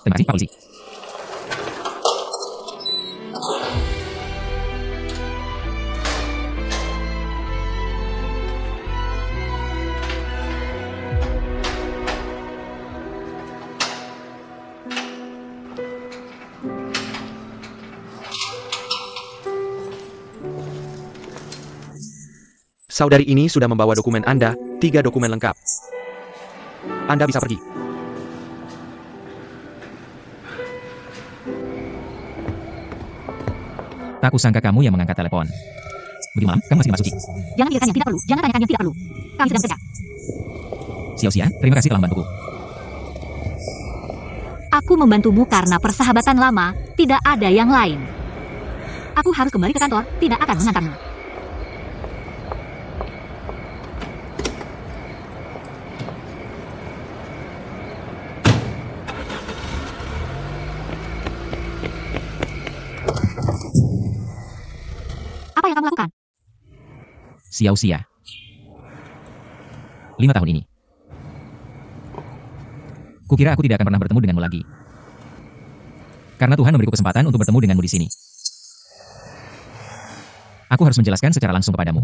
Terima kasih, Pak Polisi. Saudari ini sudah membawa dokumen Anda, 3 dokumen lengkap. Anda bisa pergi. Tak kusangka kamu yang mengangkat telepon. Begitu malam, kamu masih dimasuki. Jangan pikirkan yang tidak perlu, jangan tanyakan yang tidak perlu. Kami sedang bekerja. Xiao, terima kasih telah membantuku. Aku membantumu karena persahabatan lama, tidak ada yang lain. Aku harus kembali ke kantor, tidak akan mengantarmu. Apa yang kamu lakukan? Xiao, 5 tahun ini. Kukira aku tidak akan pernah bertemu denganmu lagi. Karena Tuhan memberiku kesempatan untuk bertemu denganmu di sini. Aku harus menjelaskan secara langsung kepadamu.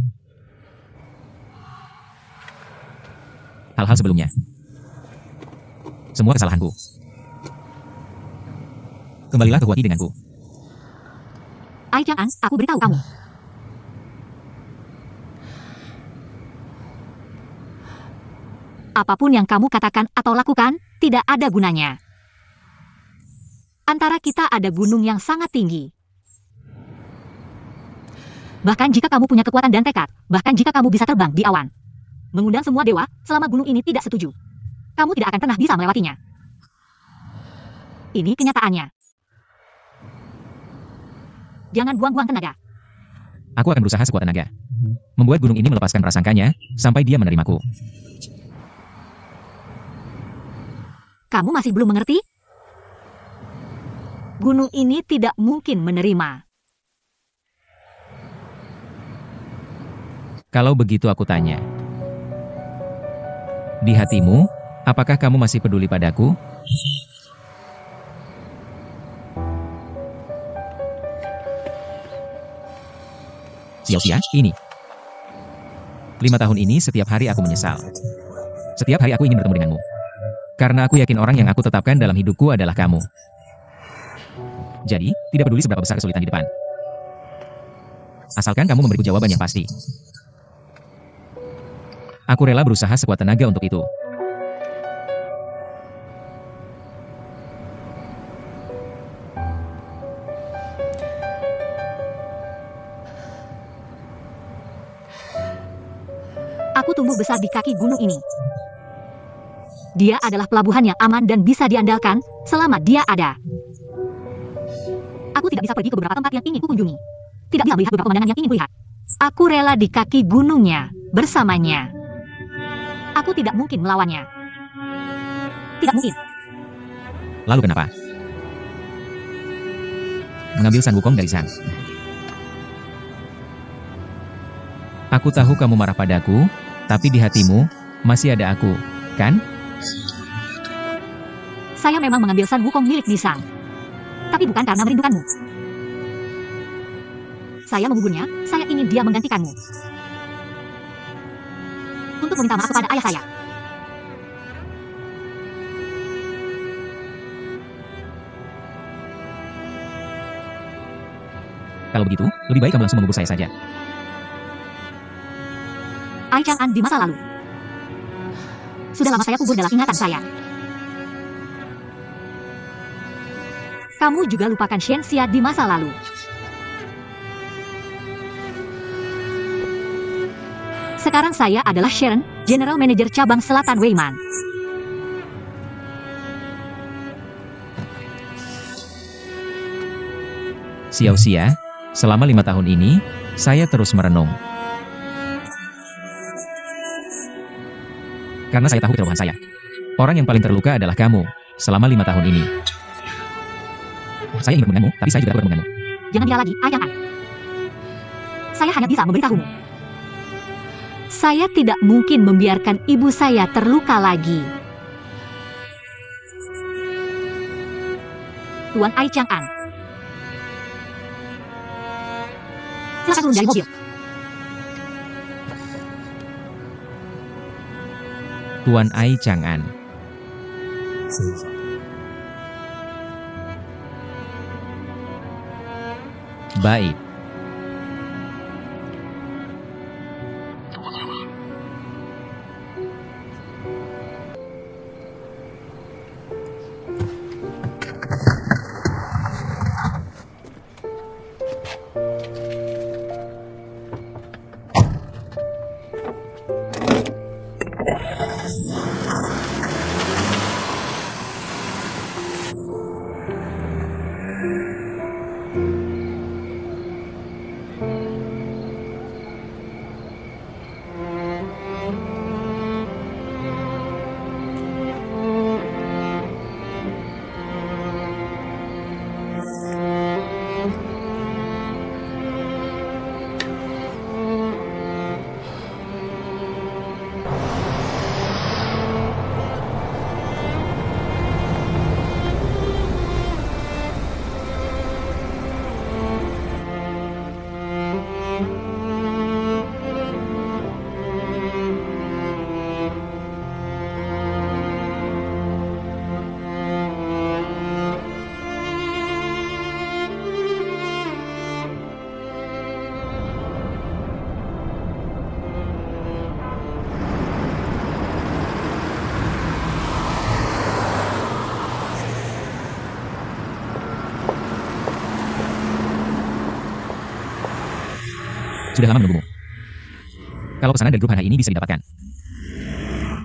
Hal-hal sebelumnya. Semua kesalahanku. Kembalilah ke Guati denganku. Ai Chang'an, aku beritahu kamu. Apapun yang kamu katakan atau lakukan, tidak ada gunanya. Antara kita ada gunung yang sangat tinggi. Bahkan jika kamu punya kekuatan dan tekad, bahkan jika kamu bisa terbang di awan, mengundang semua dewa, selama gunung ini tidak setuju, kamu tidak akan pernah bisa melewatinya. Ini kenyataannya. Jangan buang-buang tenaga. Aku akan berusaha sekuat tenaga. Membuat gunung ini melepaskan prasangkanya, sampai dia menerimaku. Kamu masih belum mengerti? Gunung ini tidak mungkin menerima. Kalau begitu aku tanya. Di hatimu, apakah kamu masih peduli padaku? Xiao, ini. 5 tahun ini setiap hari aku menyesal. Setiap hari aku ingin bertemu denganmu. Karena aku yakin orang yang aku tetapkan dalam hidupku adalah kamu. Jadi, tidak peduli seberapa besar kesulitan di depan. Asalkan kamu memberiku jawaban yang pasti. Aku rela berusaha sekuat tenaga untuk itu. Aku tumbuh besar di kaki gunung ini. Dia adalah pelabuhan yang aman dan bisa diandalkan selama dia ada. Aku tidak bisa pergi ke beberapa tempat yang ingin kukunjungi. Tidak bisa melihat beberapa pemandangan yang ingin kulihat. Aku rela di kaki gunungnya bersamanya. Aku tidak mungkin melawannya. Tidak mungkin. Lalu kenapa? Mengambil San Wukong dari San. Aku tahu kamu marah padaku, tapi di hatimu masih ada aku, kan? Saya memang mengambil San Wukong milik Nisang. Tapi bukan karena merindukanmu. Saya menguburnya, saya ingin dia menggantikanmu. Untuk meminta maaf kepada ayah saya. Kalau begitu, lebih baik kamu langsung mengubur saya saja. Ai Chang'an di masa lalu. Sudah lama saya kubur dalam ingatan saya. Kamu juga lupakan Shen Xia di masa lalu. Sekarang saya adalah Sharon, General Manager Cabang Selatan Weiman. Xiao, selama 5 tahun ini, saya terus merenung. Karena saya tahu kelemahan saya. Orang yang paling terluka adalah kamu, selama 5 tahun ini. Saya ingin bertemu denganmu, tapi saya juga takut bertemu denganmu. Jangan bilang lagi, Ai Chang'an. Saya hanya bisa memberitahumu. Saya tidak mungkin membiarkan ibu saya terluka lagi. Tuan Ai Chang'an. Silakan turun dari mobil. Tuan Ai Chang'an. Baik. Sudah lama menunggumu. Kalau pesanan dari grup Hanhai ini bisa didapatkan,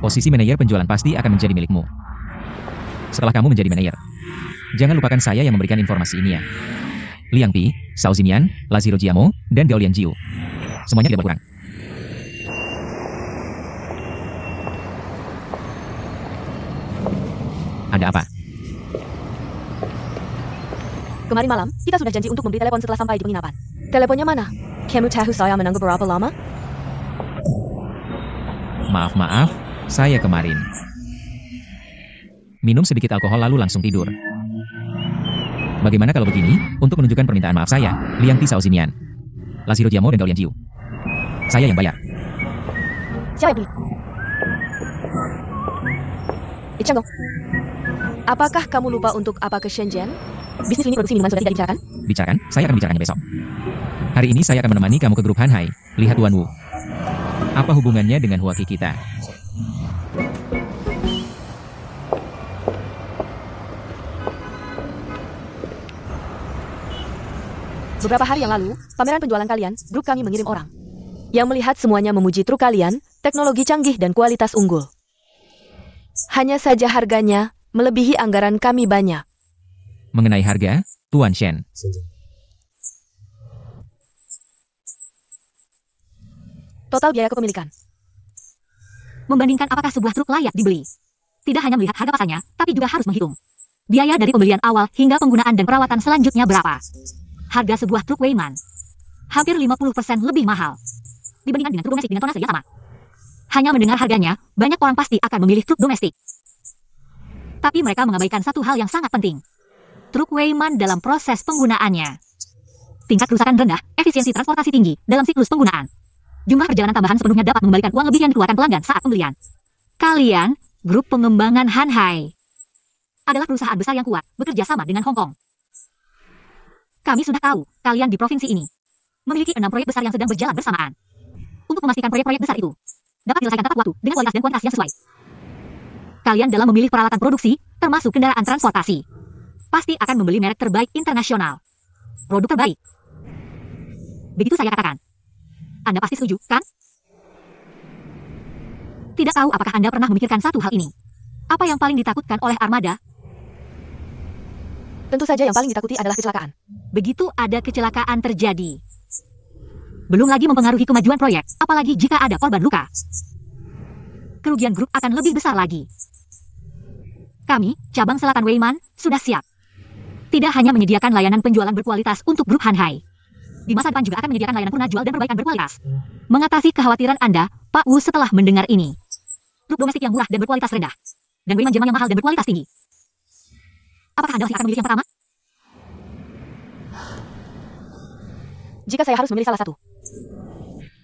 posisi manajer penjualan pasti akan menjadi milikmu. Setelah kamu menjadi manajer, jangan lupakan saya yang memberikan informasi ini ya. Liang Pi, Shao Xinyan, Laziro Jiamo, dan Gao Lianjiu. Semuanya tidak berkurang. Ada apa? Kemarin malam, kita sudah janji untuk membeli telepon setelah sampai di penginapan. Teleponnya mana? Kamu tahu saya menunggu berapa lama? Maaf, saya kemarin minum sedikit alkohol lalu langsung tidur. Bagaimana kalau begini, untuk menunjukkan permintaan maaf saya, Liang Pi, Shao Xinyan, Laziro Jiamo, dan Gao Lianjiu. Saya yang bayar. Siapa yang beli? Ichangong, apakah kamu lupa untuk apa ke Shenzhen? Bisnis ini produksi minuman sudah tidak dibicarakan? Bicarakan, saya akan bicarakannya besok. Hari ini saya akan menemani kamu ke grup Hanhai. Lihat Tuan Wu. Apa hubungannya dengan Huaki kita? Beberapa hari yang lalu, pameran penjualan kalian, grup kami mengirim orang yang melihat semuanya memuji truk kalian, teknologi canggih dan kualitas unggul. Hanya saja harganya melebihi anggaran kami banyak. Mengenai harga, Tuan Shen. Total biaya kepemilikan. Membandingkan apakah sebuah truk layak dibeli. Tidak hanya melihat harga pasarnya, tapi juga harus menghitung biaya dari pembelian awal hingga penggunaan dan perawatan selanjutnya berapa. Harga sebuah truk Weiman hampir 50% lebih mahal dibandingkan dengan truk domestik dengan tonase yang sama. Hanya mendengar harganya, banyak orang pasti akan memilih truk domestik. Tapi mereka mengabaikan satu hal yang sangat penting. Truk Weiman dalam proses penggunaannya. Tingkat kerusakan rendah, efisiensi transportasi tinggi dalam siklus penggunaan. Jumlah perjalanan tambahan sepenuhnya dapat mengembalikan uang lebih yang dikeluarkan pelanggan saat pembelian. Kalian, grup pengembangan Hanhai, adalah perusahaan besar yang kuat, bekerja sama dengan Hong Kong. Kami sudah tahu, kalian di provinsi ini memiliki 6 proyek besar yang sedang berjalan bersamaan. Untuk memastikan proyek-proyek besar itu dapat diselesaikan tepat waktu dengan kualitas dan kuantitas yang sesuai. Kalian dalam memilih peralatan produksi, termasuk kendaraan transportasi, pasti akan membeli merek terbaik internasional. Produk terbaik. Begitu saya katakan. Anda pasti setuju, kan? Tidak tahu apakah Anda pernah memikirkan satu hal ini. Apa yang paling ditakutkan oleh armada? Tentu saja yang paling ditakuti adalah kecelakaan. Begitu ada kecelakaan terjadi, belum lagi mempengaruhi kemajuan proyek, apalagi jika ada korban luka. Kerugian grup akan lebih besar lagi. Kami, cabang selatan Weiman, sudah siap. Tidak hanya menyediakan layanan penjualan berkualitas untuk grup Hanhai. Di masa depan juga akan menyediakan layanan purna jual dan perbaikan berkualitas. Mengatasi kekhawatiran Anda, Pak Wu setelah mendengar ini. Truk domestik yang murah dan berkualitas rendah. Dan Weiman Jepang yang mahal dan berkualitas tinggi. Apakah Anda masih akan memilih yang pertama? Jika saya harus memilih salah satu,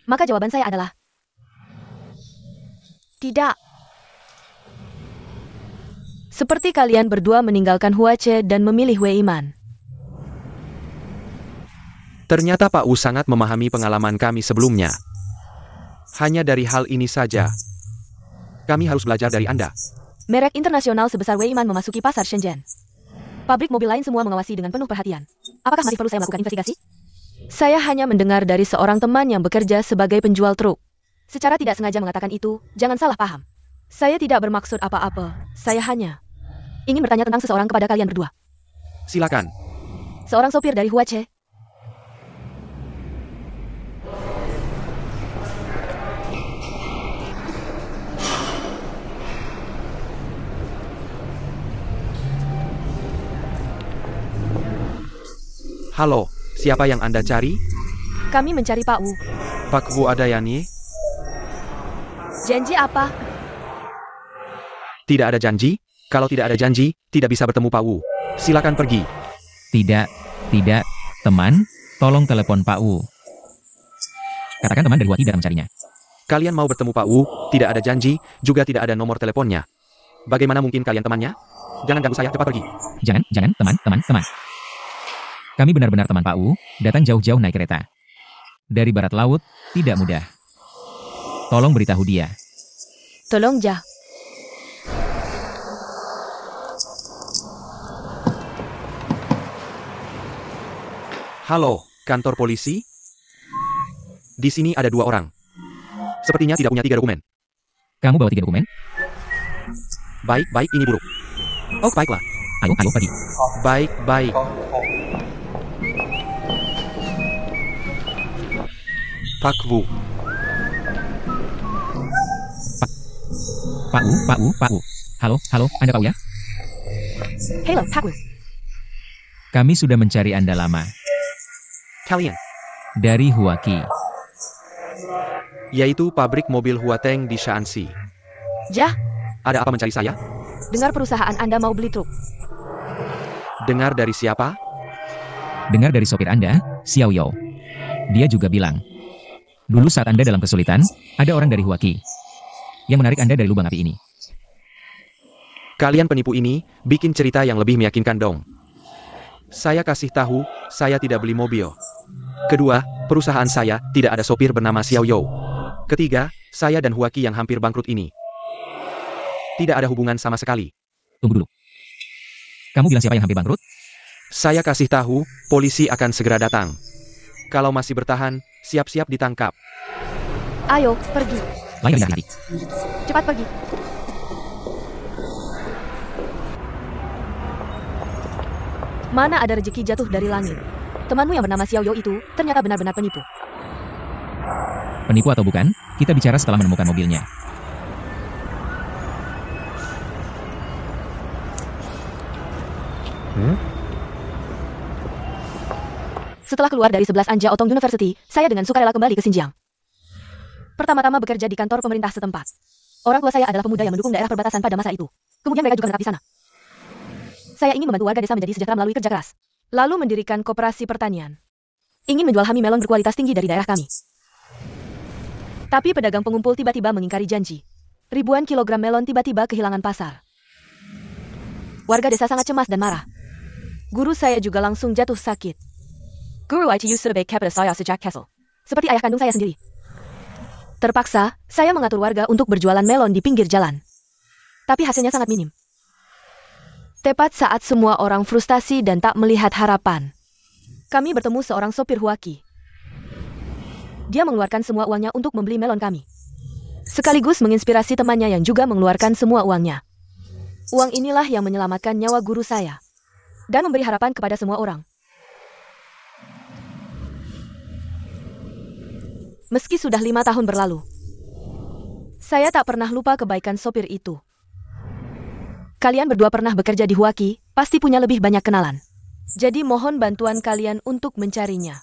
maka jawaban saya adalah tidak. Seperti kalian berdua meninggalkan Huace dan memilih Wei Iman. Ternyata Pak Wu sangat memahami pengalaman kami sebelumnya. Hanya dari hal ini saja, kami harus belajar dari Anda. Merek internasional sebesar Wei Iman memasuki pasar Shenzhen. Pabrik mobil lain semua mengawasi dengan penuh perhatian. Apakah masih perlu saya melakukan investigasi? Saya hanya mendengar dari seorang teman yang bekerja sebagai penjual truk. Secara tidak sengaja mengatakan itu, jangan salah paham. Saya tidak bermaksud apa-apa. Saya hanya ingin bertanya tentang seseorang kepada kalian berdua. Silakan. Seorang sopir dari Huace. Halo, siapa yang Anda cari? Kami mencari Pak Wu. Pak Wu Adayani? Janji apa? Tidak ada janji. Kalau tidak ada janji, tidak bisa bertemu Pak Wu. Silakan pergi. Tidak, teman, tolong telepon Pak Wu. Katakan teman dari Huaki datang mencarinya. Kalian mau bertemu Pak Wu, tidak ada janji, juga tidak ada nomor teleponnya. Bagaimana mungkin kalian temannya? Jangan ganggu saya, cepat pergi. Jangan, teman. Kami benar-benar teman Pak Wu, datang jauh-jauh naik kereta. Dari barat laut, tidak mudah. Tolong beritahu dia. Tolong, Ja. Halo, kantor polisi? Di sini ada 2 orang. Sepertinya tidak punya 3 dokumen. Kamu bawa 3 dokumen? Baik, ini buruk. Oh, baiklah. Ayo, pergi. Baik. Pak Wu. Pak Wu. Halo, Anda Pak Wu ya? Halo, Pak Wu. Kami sudah mencari Anda lama. Kalian? Dari Huaki. Yaitu pabrik mobil Huateng di Shaanxi. Ja, Ada apa mencari saya? dengar perusahaan Anda mau beli truk. Dengar dari siapa? Dengar dari sopir Anda, Xiao Yao. Dia juga bilang, dulu saat Anda dalam kesulitan, ada orang dari Huaki yang menarik Anda dari lubang api ini. Kalian penipu ini, bikin cerita yang lebih meyakinkan dong. Saya kasih tahu, saya tidak beli mobil. Kedua, perusahaan saya tidak ada sopir bernama Xiao Yao. Ketiga, saya dan Huaki yang hampir bangkrut ini tidak ada hubungan sama sekali. Tunggu dulu. Kamu bilang siapa yang hampir bangkrut? Saya kasih tahu, polisi akan segera datang. Kalau masih bertahan, siap-siap ditangkap. Ayo, pergi. Lain hati-hati. Cepat pergi. Mana ada rezeki jatuh dari langit. Temanmu yang bernama Xiao Yao itu ternyata benar-benar penipu. Penipu atau bukan, kita bicara setelah menemukan mobilnya. Setelah keluar dari 11 Anja Otong University, saya dengan sukarela kembali ke Xinjiang. Pertama-tama bekerja di kantor pemerintah setempat. Orang tua saya adalah pemuda yang mendukung daerah perbatasan pada masa itu. Kemudian mereka juga menetap di sana. Saya ingin membantu warga desa menjadi sejahtera melalui kerja keras. Lalu mendirikan koperasi pertanian. Ingin menjual hami melon berkualitas tinggi dari daerah kami. Tapi pedagang pengumpul tiba-tiba mengingkari janji. Ribuan kilogram melon tiba-tiba kehilangan pasar. Warga desa sangat cemas dan marah. Guru saya juga langsung jatuh sakit. Guru ITU Surabaya kepada saya sejak Castle. Seperti ayah kandung saya sendiri. Terpaksa, saya mengatur warga untuk berjualan melon di pinggir jalan. Tapi hasilnya sangat minim. Tepat saat semua orang frustasi dan tak melihat harapan, kami bertemu seorang sopir Huaki. Dia mengeluarkan semua uangnya untuk membeli melon kami. Sekaligus menginspirasi temannya yang juga mengeluarkan semua uangnya. Uang inilah yang menyelamatkan nyawa guru saya. Dan memberi harapan kepada semua orang. Meski sudah 5 tahun berlalu, saya tak pernah lupa kebaikan sopir itu. Kalian berdua pernah bekerja di Huaki, pasti punya lebih banyak kenalan. Jadi mohon bantuan kalian untuk mencarinya.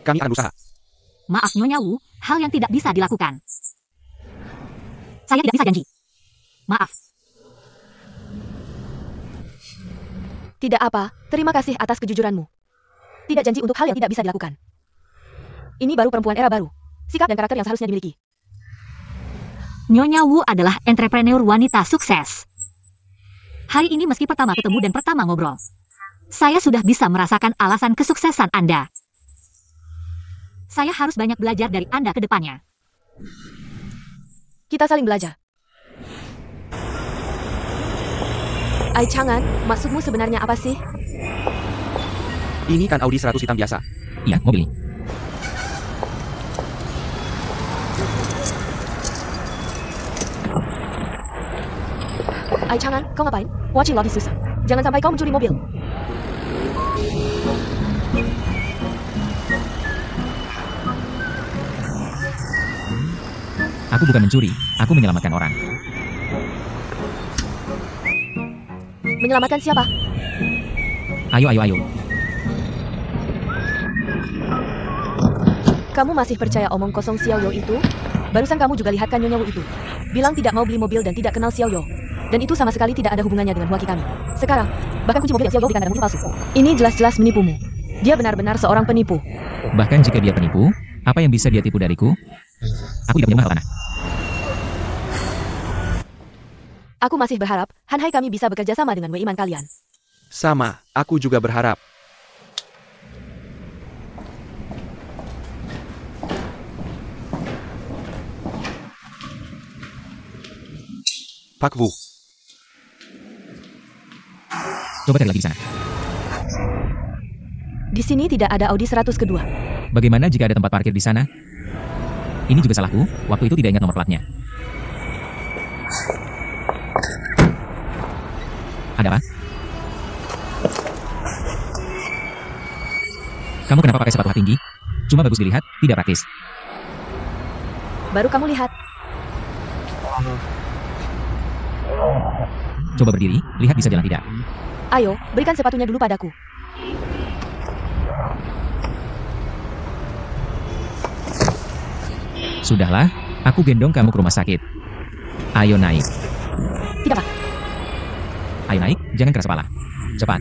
Kami akan berusaha. Maaf Nyonya Wu, hal yang tidak bisa dilakukan. Saya tidak bisa janji. Maaf. Tidak apa, terima kasih atas kejujuranmu. Tidak janji untuk hal yang tidak bisa dilakukan. Ini baru perempuan era baru. Sikap dan karakter yang seharusnya dimiliki. Nyonya Wu adalah entrepreneur wanita sukses. Hari ini meski pertama ketemu dan pertama ngobrol, saya sudah bisa merasakan alasan kesuksesan Anda. Saya harus banyak belajar dari Anda ke depannya. Kita saling belajar. Ai Chang'an, maksudmu sebenarnya apa sih? Ini kan Audi 100 hitam biasa. Iya, mobil ini. Ai Chang'an, kau ngapain? Watching lobby susah. Jangan sampai kau mencuri mobil. Aku bukan mencuri, aku menyelamatkan orang. Menyelamatkan siapa? Ayo, ayo, ayo. Kamu masih percaya omong kosong Xiao Yo itu? Barusan kamu juga lihat kan Nyonya Wu itu. Bilang tidak mau beli mobil dan tidak kenal Xiao Yo. Dan itu sama sekali tidak ada hubungannya dengan Huaki kami. Sekarang, bahkan kunci mobil Xiao Yo berikan ada muncul palsu. Ini jelas-jelas menipumu. Dia benar-benar seorang penipu. Bahkan jika dia penipu, apa yang bisa dia tipu dariku? Aku tidak punya mahal tanah. Aku masih berharap, Hanhai kami bisa bekerja sama dengan Wei Iman kalian. Sama, aku juga berharap. Pak Wu. Coba cari lagi di sana. Di sini tidak ada Audi 100 kedua. Bagaimana jika ada tempat parkir di sana? Ini juga salahku, waktu itu tidak ingat nomor platnya. Ada apa? Kamu kenapa pakai sepatu hak tinggi? Cuma bagus dilihat, tidak praktis. Baru kamu lihat. Coba berdiri, lihat bisa jalan tidak. Ayo, berikan sepatunya dulu padaku. Sudahlah, aku gendong kamu ke rumah sakit. Ayo naik. Tidak Pak. Ayo naik, jangan keras kepala. Cepat.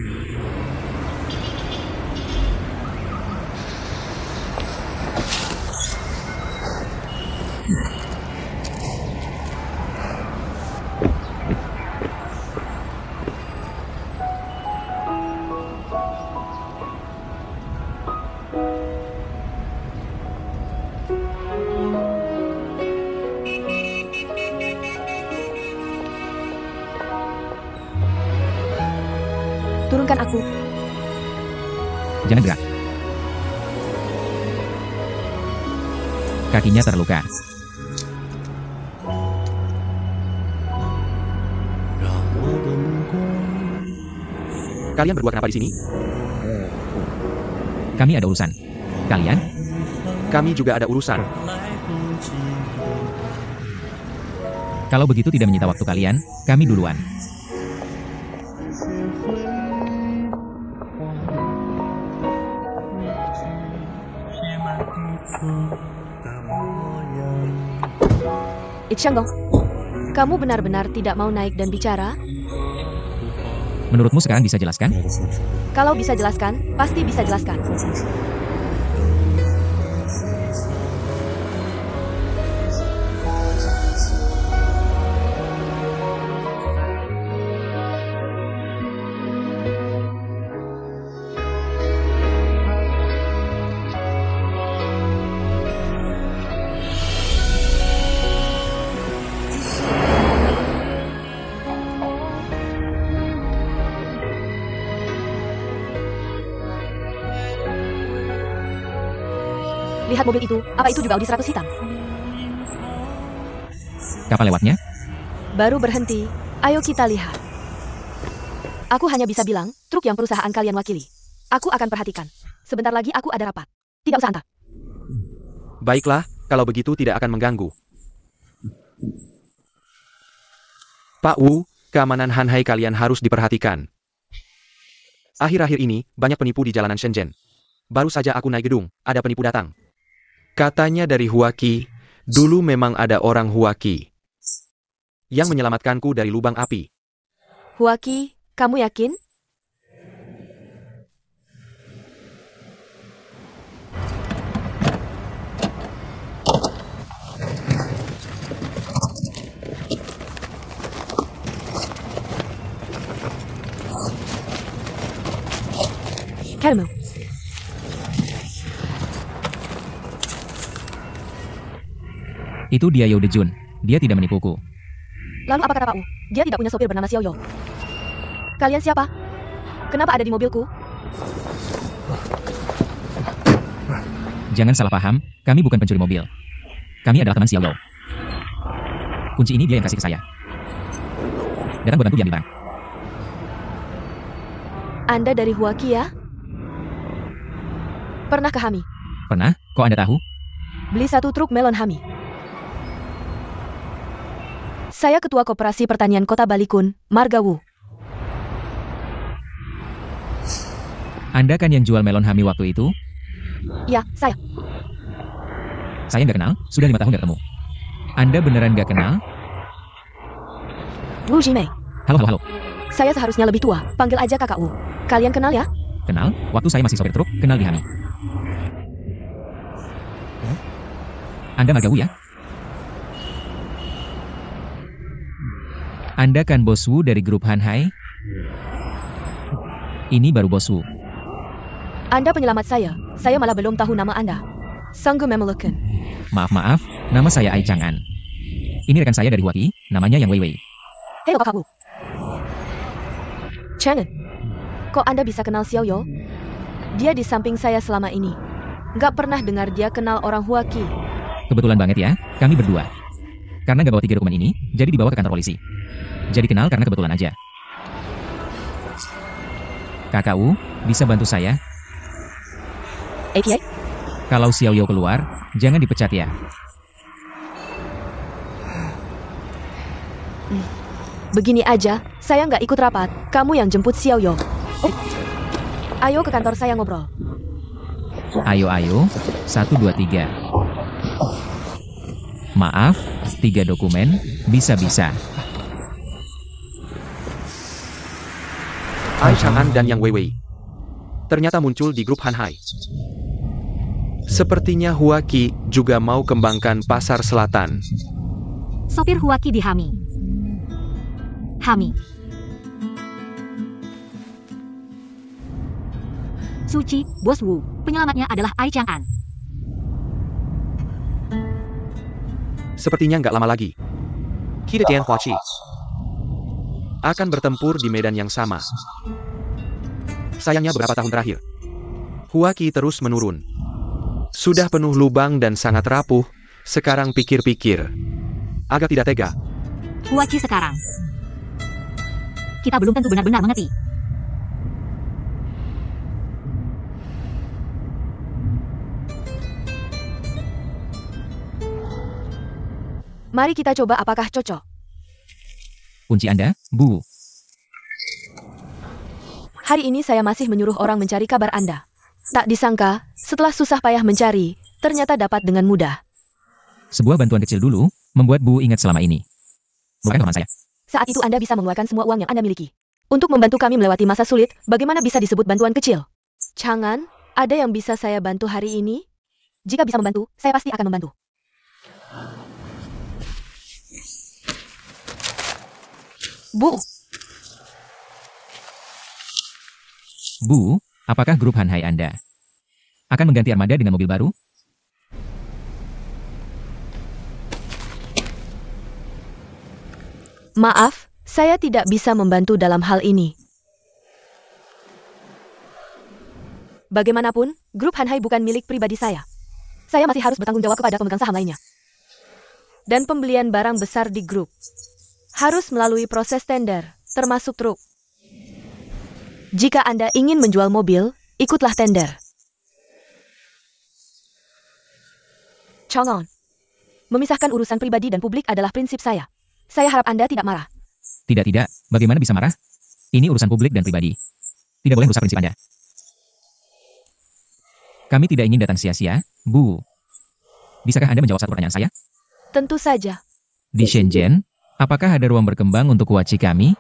Turunkan aku. Jangan gerak. Kakinya terluka. Kalian berdua kenapa di sini? Kami ada urusan. Kalian? Kami juga ada urusan. Kalau begitu tidak menyita waktu kalian, kami duluan. Xianggong, kamu benar-benar tidak mau naik dan bicara? Menurutmu sekarang bisa jelaskan? Kalau bisa jelaskan, pasti bisa jelaskan. Lihat mobil itu, apa itu juga Audi 100 hitam? Kapan lewatnya? Baru berhenti, ayo kita lihat. Aku hanya bisa bilang, truk yang perusahaan kalian wakili. Aku akan perhatikan. Sebentar lagi aku ada rapat. Tidak usah antar. Baiklah, kalau begitu tidak akan mengganggu. Pak Wu, keamanan Hanhai kalian harus diperhatikan. Akhir-akhir ini, banyak penipu di jalanan Shenzhen. Baru saja aku naik gedung, ada penipu datang. Katanya dari Huaki, dulu memang ada orang Huaki yang menyelamatkanku dari lubang api. Huaki, kamu yakin? Caramel. Itu dia Yeo Dejun. Dia tidak menipuku. Lalu apa kata Pak Wu? Dia tidak punya sopir bernama Xiao Yo. Kalian siapa? Kenapa ada di mobilku? Jangan salah paham, kami bukan pencuri mobil. Kami adalah teman Xiao Yo. Kunci ini dia yang kasih ke saya. Datang bantu diambil barang. Anda dari Huaki ya? Pernah ke Hami? Pernah? Kok Anda tahu? Beli 1 truk melon Hami. Saya Ketua Koperasi Pertanian Kota Balikun, Marga Wu. Anda kan yang jual melon Hami waktu itu? Ya, saya. Saya nggak kenal, sudah 5 tahun nggak ketemu. Anda beneran nggak kenal? Wu Jimei. Halo. Saya seharusnya lebih tua, panggil aja kakak Wu. Kalian kenal ya? Kenal? Waktu saya masih sopir truk, kenal di Hami. Anda Marga Wu ya? Anda kan bos Wu dari grup Hanhai? Ini baru bos Wu. Anda penyelamat saya malah belum tahu nama Anda. Sanggu Memelukan. Maaf, nama saya Ai Chang'an. Ini rekan saya dari Huaki, namanya Yang Wei Wei. Hei kakak Wu. Chang'an, kok Anda bisa kenal Xiao Yo? Dia di samping saya selama ini. Nggak pernah dengar dia kenal orang Huaki. Kebetulan banget ya, kami berdua. Karena nggak bawa 3 dokumen ini, jadi dibawa ke kantor polisi. Jadi kenal karena kebetulan aja. Kakak Wu, bisa bantu saya? API? Kalau Xiao Yo keluar, jangan dipecat ya. Begini aja, saya nggak ikut rapat. Kamu yang jemput Xiao Yo. Oh. Ayo ke kantor saya ngobrol. Ayo, 1, 2, 3. Maaf, 3 dokumen, bisa-bisa. Ai Chang'an dan Yang Wei Wei ternyata muncul di grup Hanhai. Sepertinya Huaki juga mau kembangkan pasar selatan. Sopir Huaki di Hami. Hami. Suci, Bos Wu. Penyelamatnya adalah Ai Chang'an. Sepertinya nggak lama lagi, Qi Tian Huachi akan bertempur di medan yang sama. Sayangnya beberapa tahun terakhir, Huaki terus menurun. Sudah penuh lubang dan sangat rapuh, sekarang pikir-pikir, agak tidak tega. Huaki sekarang. Kita belum tentu benar-benar mengerti. Mari kita coba apakah cocok. Kunci Anda, Bu. Hari ini saya masih menyuruh orang mencari kabar Anda. Tak disangka, setelah susah payah mencari, ternyata dapat dengan mudah. Sebuah bantuan kecil dulu, membuat Bu ingat selama ini. Bukan teman saya. Saat itu Anda bisa mengeluarkan semua uang yang Anda miliki. Untuk membantu kami melewati masa sulit, bagaimana bisa disebut bantuan kecil? Chang'an, ada yang bisa saya bantu hari ini? Jika bisa membantu, saya pasti akan membantu. Bu, apakah grup Hanhai Anda akan mengganti armada dengan mobil baru? Maaf, saya tidak bisa membantu dalam hal ini. Bagaimanapun, grup Hanhai bukan milik pribadi saya. Saya masih harus bertanggung jawab kepada pemegang saham lainnya. Dan pembelian barang besar di grup harus melalui proses tender, termasuk truk. Jika Anda ingin menjual mobil, ikutlah tender. Chang'an, memisahkan urusan pribadi dan publik adalah prinsip saya. Saya harap Anda tidak marah. Tidak. Bagaimana bisa marah? Ini urusan publik dan pribadi. Tidak boleh rusak prinsip Anda. Kami tidak ingin datang sia-sia, Bu. Bisakah Anda menjawab satu pertanyaan saya? Tentu saja. Di Shenzhen, apakah ada ruang berkembang untuk Huachi kami?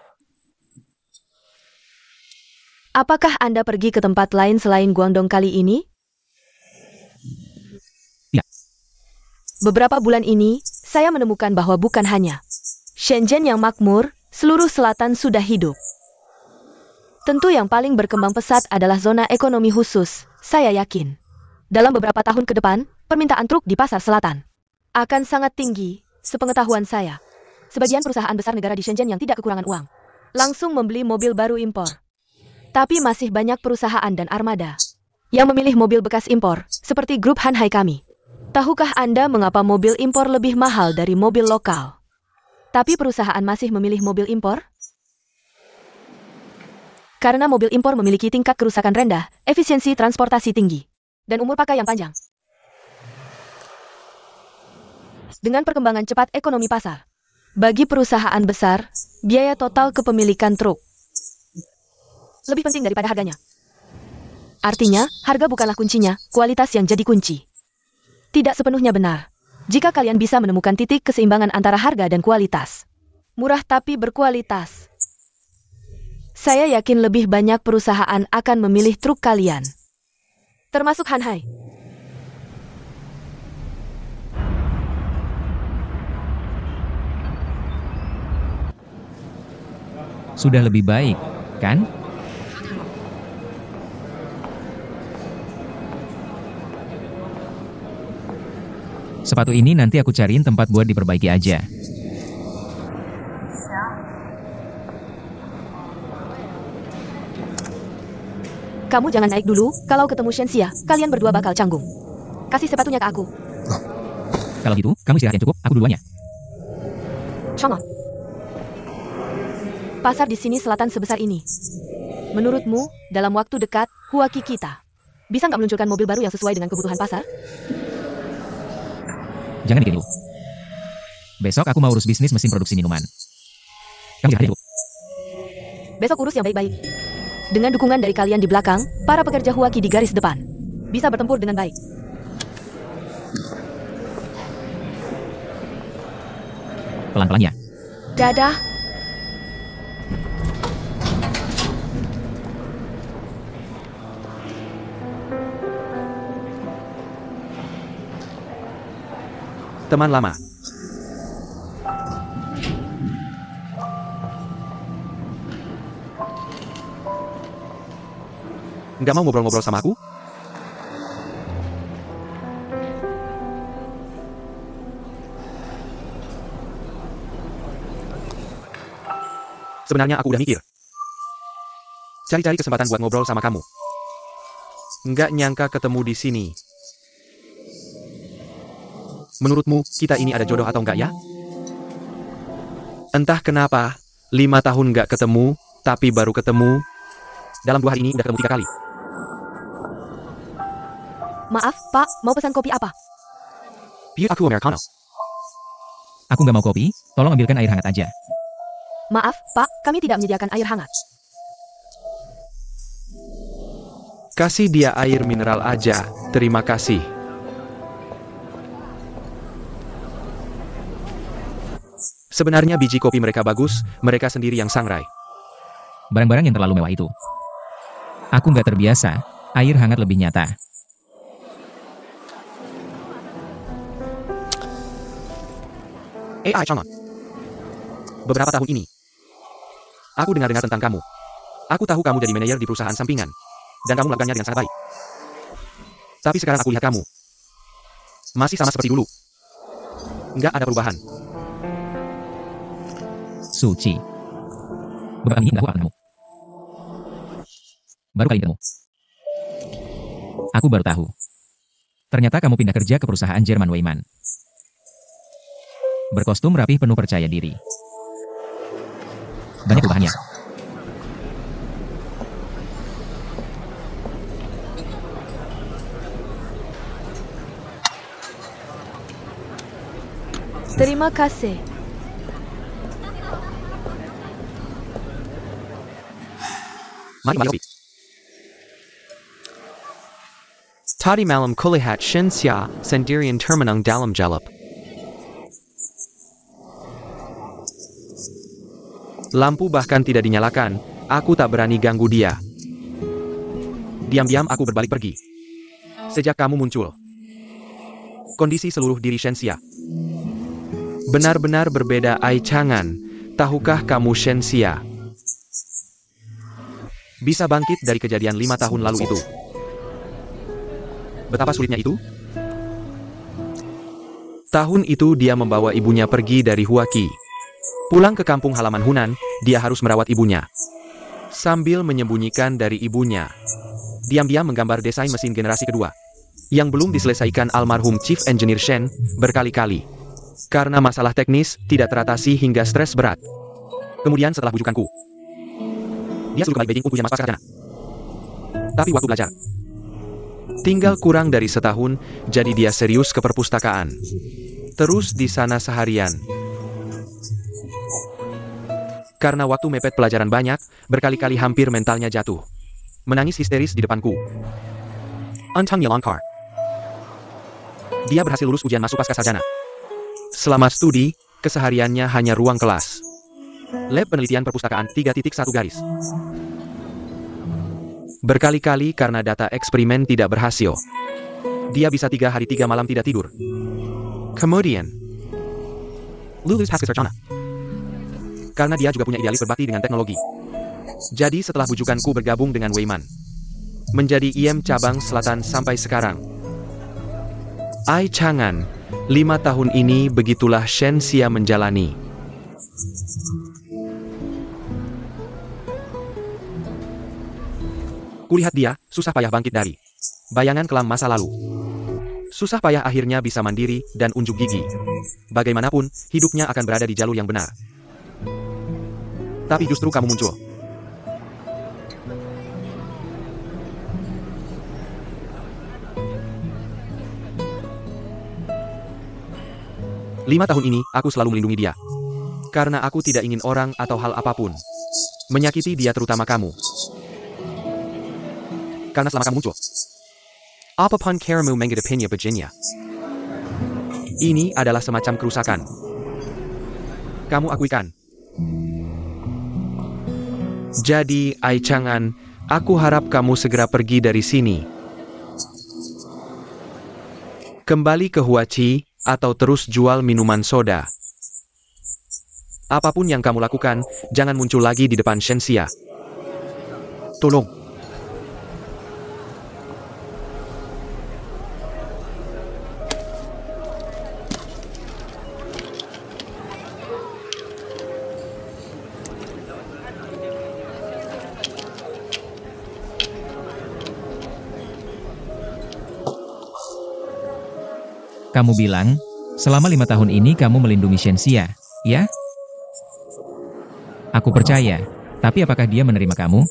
Apakah Anda pergi ke tempat lain selain Guangdong kali ini? Ya. Beberapa bulan ini, saya menemukan bahwa bukan hanya Shenzhen yang makmur, seluruh selatan sudah hidup. Tentu yang paling berkembang pesat adalah zona ekonomi khusus, saya yakin. Dalam beberapa tahun ke depan, permintaan truk di pasar selatan akan sangat tinggi, sepengetahuan saya. Sebagian perusahaan besar negara di Shenzhen yang tidak kekurangan uang langsung membeli mobil baru impor. Tapi masih banyak perusahaan dan armada yang memilih mobil bekas impor, seperti grup Hanhai kami. Tahukah Anda mengapa mobil impor lebih mahal dari mobil lokal? Tapi perusahaan masih memilih mobil impor? Karena mobil impor memiliki tingkat kerusakan rendah, efisiensi transportasi tinggi, dan umur pakai yang panjang. Dengan perkembangan cepat ekonomi pasar, bagi perusahaan besar, biaya total kepemilikan truk lebih penting daripada harganya. Artinya, harga bukanlah kuncinya, kualitas yang jadi kunci. Tidak sepenuhnya benar. Jika kalian bisa menemukan titik keseimbangan antara harga dan kualitas, murah tapi berkualitas, saya yakin lebih banyak perusahaan akan memilih truk kalian. Termasuk Hanhai. Sudah lebih baik, kan? Sepatu ini nanti aku cariin tempat buat diperbaiki aja. Kamu jangan naik dulu, kalau ketemu Shenxia, kalian berdua bakal canggung. Kasih sepatunya ke aku. Kalau gitu, kamu istirahat yang cukup, aku duluannya. Come on. Pasar di sini selatan sebesar ini. Menurutmu, dalam waktu dekat, Huaki kita bisa nggak meluncurkan mobil baru yang sesuai dengan kebutuhan pasar? Jangan bikin dulu. Besok aku mau urus bisnis mesin produksi minuman. Kamu istirahat yang cukup. Besok urus yang baik-baik. Dengan dukungan dari kalian di belakang, para pekerja Huaki di garis depan bisa bertempur dengan baik. Pelan-pelan ya. Dadah. Teman lama. Nggak mau ngobrol-ngobrol sama aku? Sebenarnya aku udah mikir. Cari-cari kesempatan buat ngobrol sama kamu. Nggak nyangka ketemu di sini. Menurutmu, kita ini ada jodoh atau enggak ya? Entah kenapa, 5 tahun nggak ketemu, tapi baru ketemu. Dalam 2 hari ini udah ketemu 3 kali. Maaf, Pak, mau pesan kopi apa? Piut aku Americano. Aku nggak mau kopi, tolong ambilkan air hangat aja. Maaf, Pak, kami tidak menyediakan air hangat. Kasih dia air mineral aja, terima kasih. Sebenarnya biji kopi mereka bagus, mereka sendiri yang sangrai. Barang-barang yang terlalu mewah itu. Aku nggak terbiasa, air hangat lebih nyata. AI Chang'an. Beberapa tahun ini, aku dengar-dengar tentang kamu. Aku tahu kamu jadi manajer di perusahaan sampingan. Dan kamu melakukannya dengan sangat baik. Tapi sekarang aku lihat kamu. Masih sama seperti dulu. Nggak ada perubahan. Suci. Beberapa ini nggak aku akan kamu. Baru kali ketemu. Aku baru tahu. Ternyata kamu pindah kerja ke perusahaan Jerman Weiman. Berkostum rapih penuh percaya diri. Banyak perubahannya. Terima kasih. Mari kopi. Tadi malam kulihat Shenxia sendirian termenung dalam jalap. Lampu bahkan tidak dinyalakan, aku tak berani ganggu dia. Diam-diam aku berbalik pergi. Sejak kamu muncul. Kondisi seluruh diri Shenxia benar-benar berbeda. Ai Chang'an, tahukah kamu Shenxia? Bisa bangkit dari kejadian 5 tahun lalu itu. Betapa sulitnya itu? Tahun itu dia membawa ibunya pergi dari Huaqi. Pulang ke kampung halaman Hunan, dia harus merawat ibunya. Sambil menyembunyikan dari ibunya, diam-diam menggambar desain mesin generasi kedua, yang belum diselesaikan almarhum Chief Engineer Shen berkali-kali. Karena masalah teknis, tidak teratasi hingga stres berat. Kemudian setelah bujukanku, dia suruh kembali Beijing untuk ujian masuk sarjana. Tapi waktu belajar, tinggal kurang dari setahun, jadi dia serius ke perpustakaan. Terus di sana seharian. Karena waktu mepet pelajaran banyak, berkali-kali hampir mentalnya jatuh. Menangis histeris di depanku. Untang Yelongkar. Dia berhasil lulus ujian masuk pasca sarjana. Selama studi, kesehariannya hanya ruang kelas. Lab penelitian perpustakaan 3.1 garis. Berkali-kali karena data eksperimen tidak berhasil. Dia bisa 3 hari 3 malam tidak tidur. Kemudian, lulus pasca sarjana. Karena dia juga punya idealis berbakti dengan teknologi. Jadi setelah bujukanku bergabung dengan Weiman, menjadi IM cabang selatan sampai sekarang. Ai Chang'an, 5 tahun ini begitulah Shen Xia menjalani. Kulihat dia, susah payah bangkit dari bayangan kelam masa lalu. Susah payah akhirnya bisa mandiri dan unjuk gigi. Bagaimanapun, hidupnya akan berada di jalur yang benar. Tapi justru kamu muncul. Lima tahun ini, aku selalu melindungi dia. Karena aku tidak ingin orang atau hal apapun menyakiti dia, terutama kamu. Karena selama kamu muncul, apapun keramu menghadapinya Virginia, ini adalah semacam kerusakan. Kamu akuikan. Jadi, Ai Chang'an, aku harap kamu segera pergi dari sini. Kembali ke Huaqi, atau terus jual minuman soda. Apapun yang kamu lakukan, jangan muncul lagi di depan Shen Xia. Tolong. Kamu bilang, selama 5 tahun ini kamu melindungi Shen Xia, ya? Aku percaya, tapi apakah dia menerima kamu?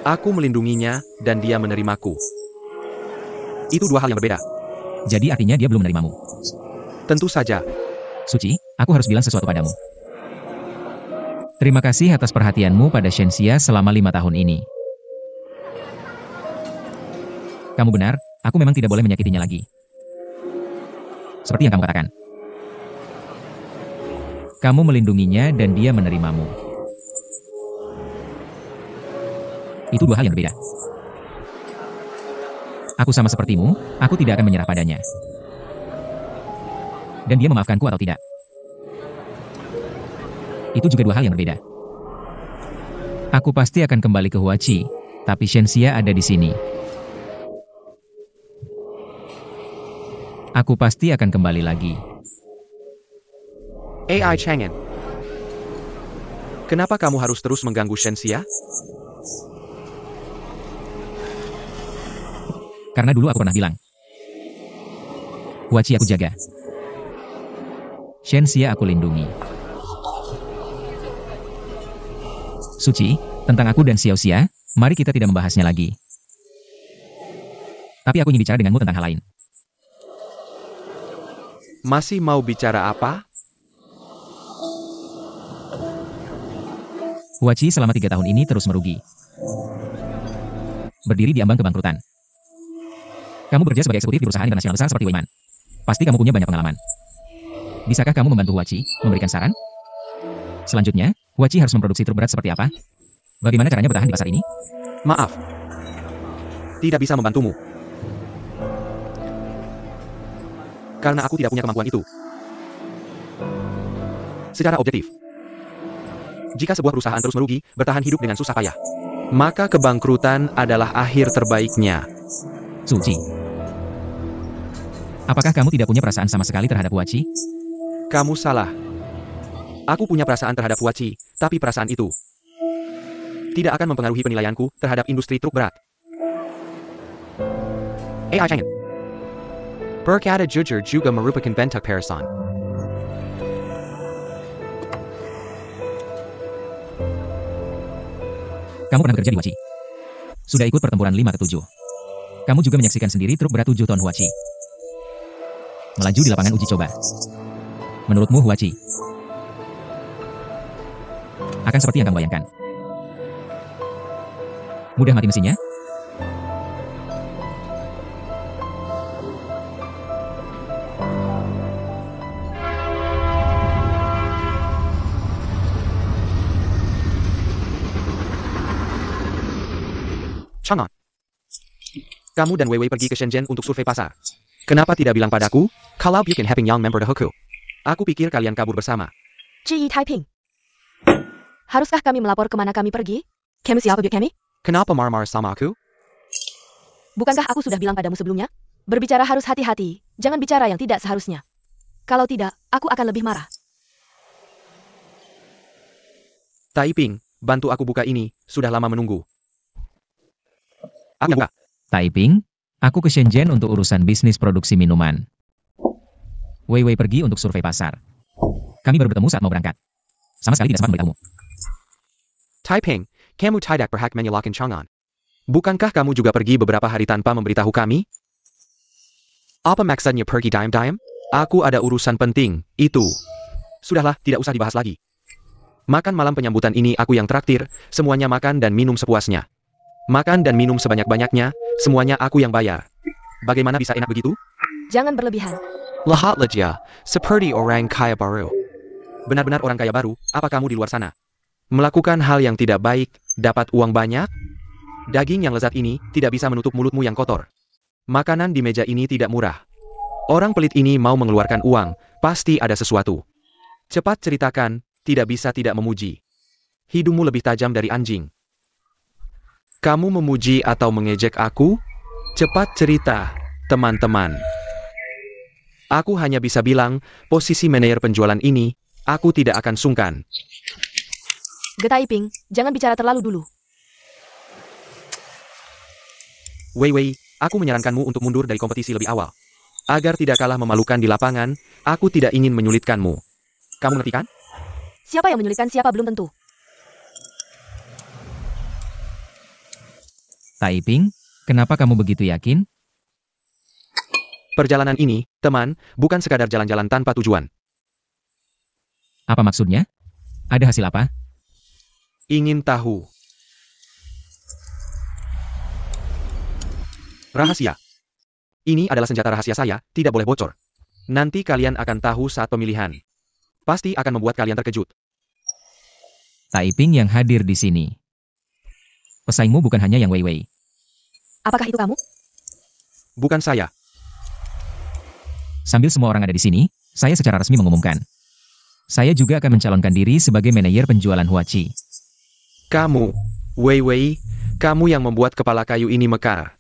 Aku melindunginya, dan dia menerimaku. Itu 2 hal yang berbeda. Jadi artinya dia belum menerimamu. Tentu saja. Suci, aku harus bilang sesuatu padamu. Terima kasih atas perhatianmu pada Shen Xia selama 5 tahun ini. Kamu benar, aku memang tidak boleh menyakitinya lagi. Seperti yang kamu katakan. Kamu melindunginya dan dia menerimamu. Itu 2 hal yang berbeda. Aku sama sepertimu, aku tidak akan menyerah padanya. Dan dia memaafkanku atau tidak. Itu juga 2 hal yang berbeda. Aku pasti akan kembali ke Huaqi, tapi Shen Xia ada di sini. Aku pasti akan kembali lagi. Ai Chang'an, kenapa kamu harus terus mengganggu Shen Xia? Karena dulu aku pernah bilang, Huaqi aku jaga. Shen Xia aku lindungi. Suci, tentang aku dan Xiao Xia, mari kita tidak membahasnya lagi. Tapi aku ingin bicara denganmu tentang hal lain. Masih mau bicara apa? Huaqi selama 3 tahun ini terus merugi. Berdiri di ambang kebangkrutan. Kamu bekerja sebagai eksekutif di perusahaan internasional besar seperti Weiman. Pasti kamu punya banyak pengalaman. Bisakah kamu membantu Huaqi, memberikan saran? Selanjutnya, Huaqi harus memproduksi truk berat seperti apa? Bagaimana caranya bertahan di pasar ini? Maaf. Tidak bisa membantumu. Karena aku tidak punya kemampuan itu. Secara objektif, Jika sebuah perusahaan terus merugi, bertahan hidup dengan susah payah, maka kebangkrutan adalah akhir terbaiknya. Suci. Apakah kamu tidak punya perasaan sama sekali terhadap Huachi? Kamu salah. Aku punya perasaan terhadap Huachi, tapi perasaan itu tidak akan mempengaruhi penilaianku terhadap industri truk berat. AI Chang'an. Berkata jujur juga merupakan bentuk perasaan. Kamu pernah bekerja di Huachi. Sudah ikut pertempuran 5 ke 7. Kamu juga menyaksikan sendiri truk berat 7 ton Huachi melaju di lapangan uji coba. Menurutmu Huachi akan seperti yang kamu bayangkan? Mudah mati mesinnya? Chang'an. Kamu dan Wei pergi ke Shenzhen untuk survei pasar. Kenapa tidak bilang padaku, kalau bukan Heping Yang member The Hoku? Aku pikir kalian kabur bersama. Ji Taiping. Haruskah kami melapor kemana kami pergi? Kami siapa kami? Kenapa marah-marah sama aku? Bukankah aku sudah bilang padamu sebelumnya? Berbicara harus hati-hati, jangan bicara yang tidak seharusnya. Kalau tidak, aku akan lebih marah. Taiping, bantu aku buka ini, sudah lama menunggu. Aku buka. Taiping, aku ke Shenzhen untuk urusan bisnis produksi minuman. Wei pergi untuk survei pasar. Kami baru bertemu saat mau berangkat. Sama sekali tidak sempat memberitahumu. Taiping, kamu tidak berhak menyalahkan Chang'an. Bukankah kamu juga pergi beberapa hari tanpa memberitahu kami? Apa maksudnya pergi diam-diam? Aku ada urusan penting, itu. Sudahlah, tidak usah dibahas lagi. Makan malam penyambutan ini aku yang traktir, semuanya makan dan minum sepuasnya. Makan dan minum sebanyak-banyaknya, semuanya aku yang bayar. Bagaimana bisa enak begitu? Jangan berlebihan. Lihatlah dia, seperti orang kaya baru. Benar-benar orang kaya baru, apa kamu di luar sana? Melakukan hal yang tidak baik, dapat uang banyak? Daging yang lezat ini tidak bisa menutup mulutmu yang kotor. Makanan di meja ini tidak murah. Orang pelit ini mau mengeluarkan uang, pasti ada sesuatu. Cepat ceritakan, tidak bisa tidak memuji. Hidungmu lebih tajam dari anjing. Kamu memuji atau mengejek aku? Cepat cerita, teman-teman. Aku hanya bisa bilang, posisi manajer penjualan ini, aku tidak akan sungkan. Taiping, jangan bicara terlalu dulu. Wei, aku menyarankanmu untuk mundur dari kompetisi lebih awal. Agar tidak kalah memalukan di lapangan, aku tidak ingin menyulitkanmu. Kamu ngerti kan? Siapa yang menyulitkan siapa belum tentu. Taiping, kenapa kamu begitu yakin? Perjalanan ini, teman, bukan sekadar jalan-jalan tanpa tujuan. Apa maksudnya? Ada hasil apa? Ingin tahu. Rahasia. Ini adalah senjata rahasia saya, tidak boleh bocor. Nanti kalian akan tahu saat pemilihan. Pasti akan membuat kalian terkejut. Taiping yang hadir di sini. Pesaingmu bukan hanya yang Wei. Apakah itu kamu? Bukan saya. Sambil semua orang ada di sini, saya secara resmi mengumumkan. Saya juga akan mencalonkan diri sebagai manajer penjualan Huachi. Kamu, Wei, kamu yang membuat kepala kayu ini mekar.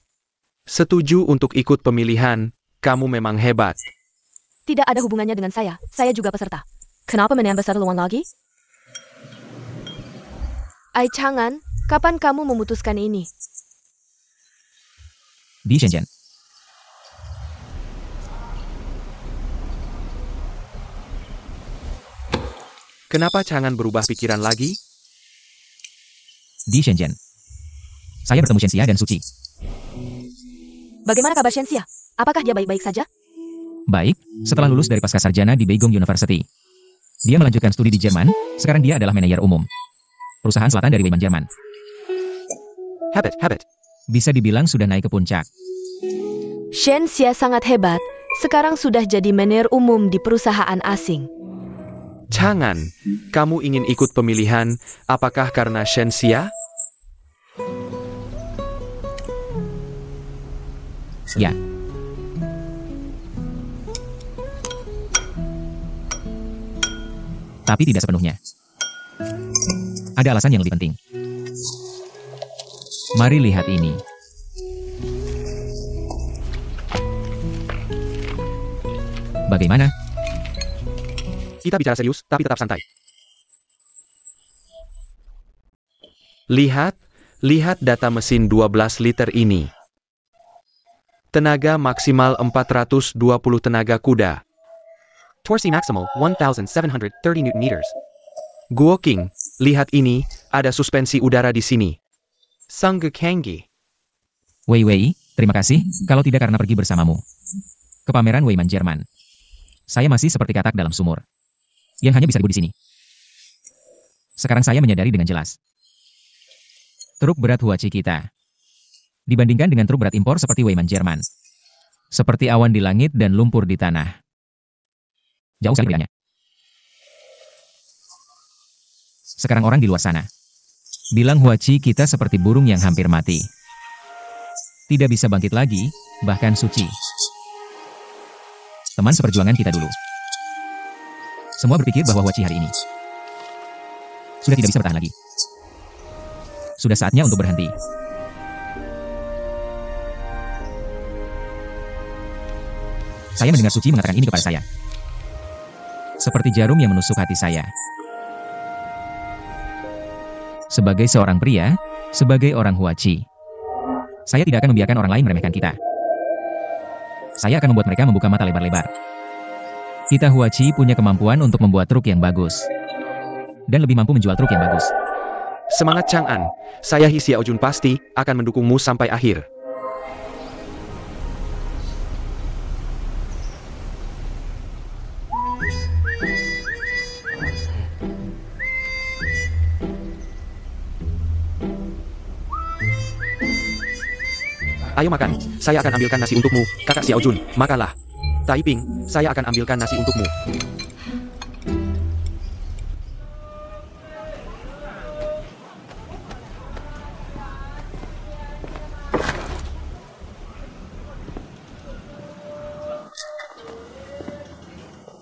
Setuju untuk ikut pemilihan, kamu memang hebat. Tidak ada hubungannya dengan saya juga peserta. Kenapa menambah satu lawan lagi? Ai Chang'an, kapan kamu memutuskan ini? Di Shenzhen. Kenapa Chang'an berubah pikiran lagi? Di Shenzhen. Saya bertemu Shenxia dan Suci. Bagaimana kabar Shenxia? Apakah dia baik-baik saja? Baik, setelah lulus dari pasca sarjana di Beigong University. Dia melanjutkan studi di Jerman, sekarang dia adalah manajer umum. Perusahaan selatan dari Weiman, Jerman. Habit. Bisa dibilang sudah naik ke puncak. Shenxia sangat hebat, sekarang sudah jadi manajer umum di perusahaan asing. Chang'an, kamu ingin ikut pemilihan, apakah karena Shenxia? Ya. Tapi tidak sepenuhnya. Ada alasan yang lebih penting. Mari lihat ini. Bagaimana? Kita bicara serius, tapi tetap santai. Lihat data mesin 12 liter ini. Tenaga maksimal 420 tenaga kuda. Torsi maksimal 1730 Nm. Guoking, lihat ini, ada suspensi udara di sini. Sangge Kanggi. Wei, terima kasih, kalau tidak karena pergi bersamamu. Ke pameran Weiman Jerman. Saya masih seperti katak dalam sumur. Yang hanya bisa dibu di sini. Sekarang saya menyadari dengan jelas. Truk berat Huachi kita. Dibandingkan dengan truk berat impor seperti Weiman Jerman. Seperti awan di langit dan lumpur di tanah. Jauh sekali bedanya. Sekarang orang di luar sana bilang Huachi kita seperti burung yang hampir mati. Tidak bisa bangkit lagi, bahkan suci. Teman seperjuangan kita dulu. Semua berpikir bahwa Huachi hari ini sudah tidak bisa bertahan lagi. Sudah saatnya untuk berhenti. Saya mendengar Suci mengatakan ini kepada saya. Seperti jarum yang menusuk hati saya. Sebagai seorang pria, sebagai orang Huachi, saya tidak akan membiarkan orang lain meremehkan kita. Saya akan membuat mereka membuka mata lebar-lebar. Kita Huachi punya kemampuan untuk membuat truk yang bagus. Dan lebih mampu menjual truk yang bagus. Semangat Chang'an, saya He Xiaojun pasti akan mendukungmu sampai akhir. Ayo makan, saya akan ambilkan nasi untukmu, kakak Xiaojun, makanlah. Taiping, saya akan ambilkan nasi untukmu.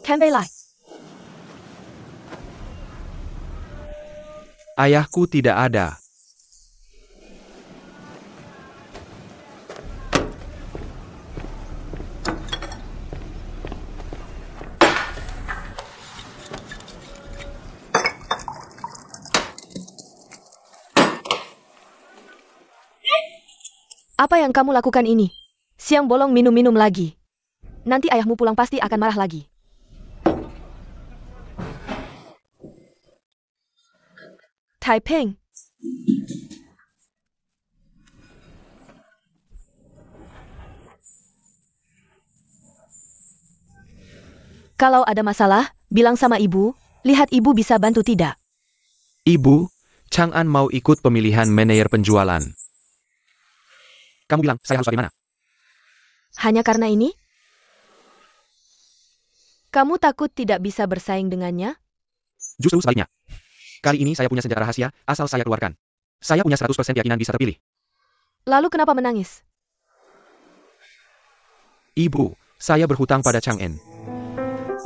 Kanbei-lai. Ayahku tidak ada. Apa yang kamu lakukan ini? Siang bolong minum-minum lagi. Nanti ayahmu pulang pasti akan marah lagi. Taiping. Kalau ada masalah, bilang sama ibu, lihat ibu bisa bantu tidak. Ibu, Chang'an mau ikut pemilihan manajer penjualan. Kamu bilang, saya harus bagaimana? Hanya karena ini? Kamu takut tidak bisa bersaing dengannya? Justru sebaliknya. Kali ini saya punya senjata rahasia, asal saya keluarkan. Saya punya 100% keyakinan bisa terpilih. Lalu kenapa menangis? Ibu, saya berhutang pada Chang'an.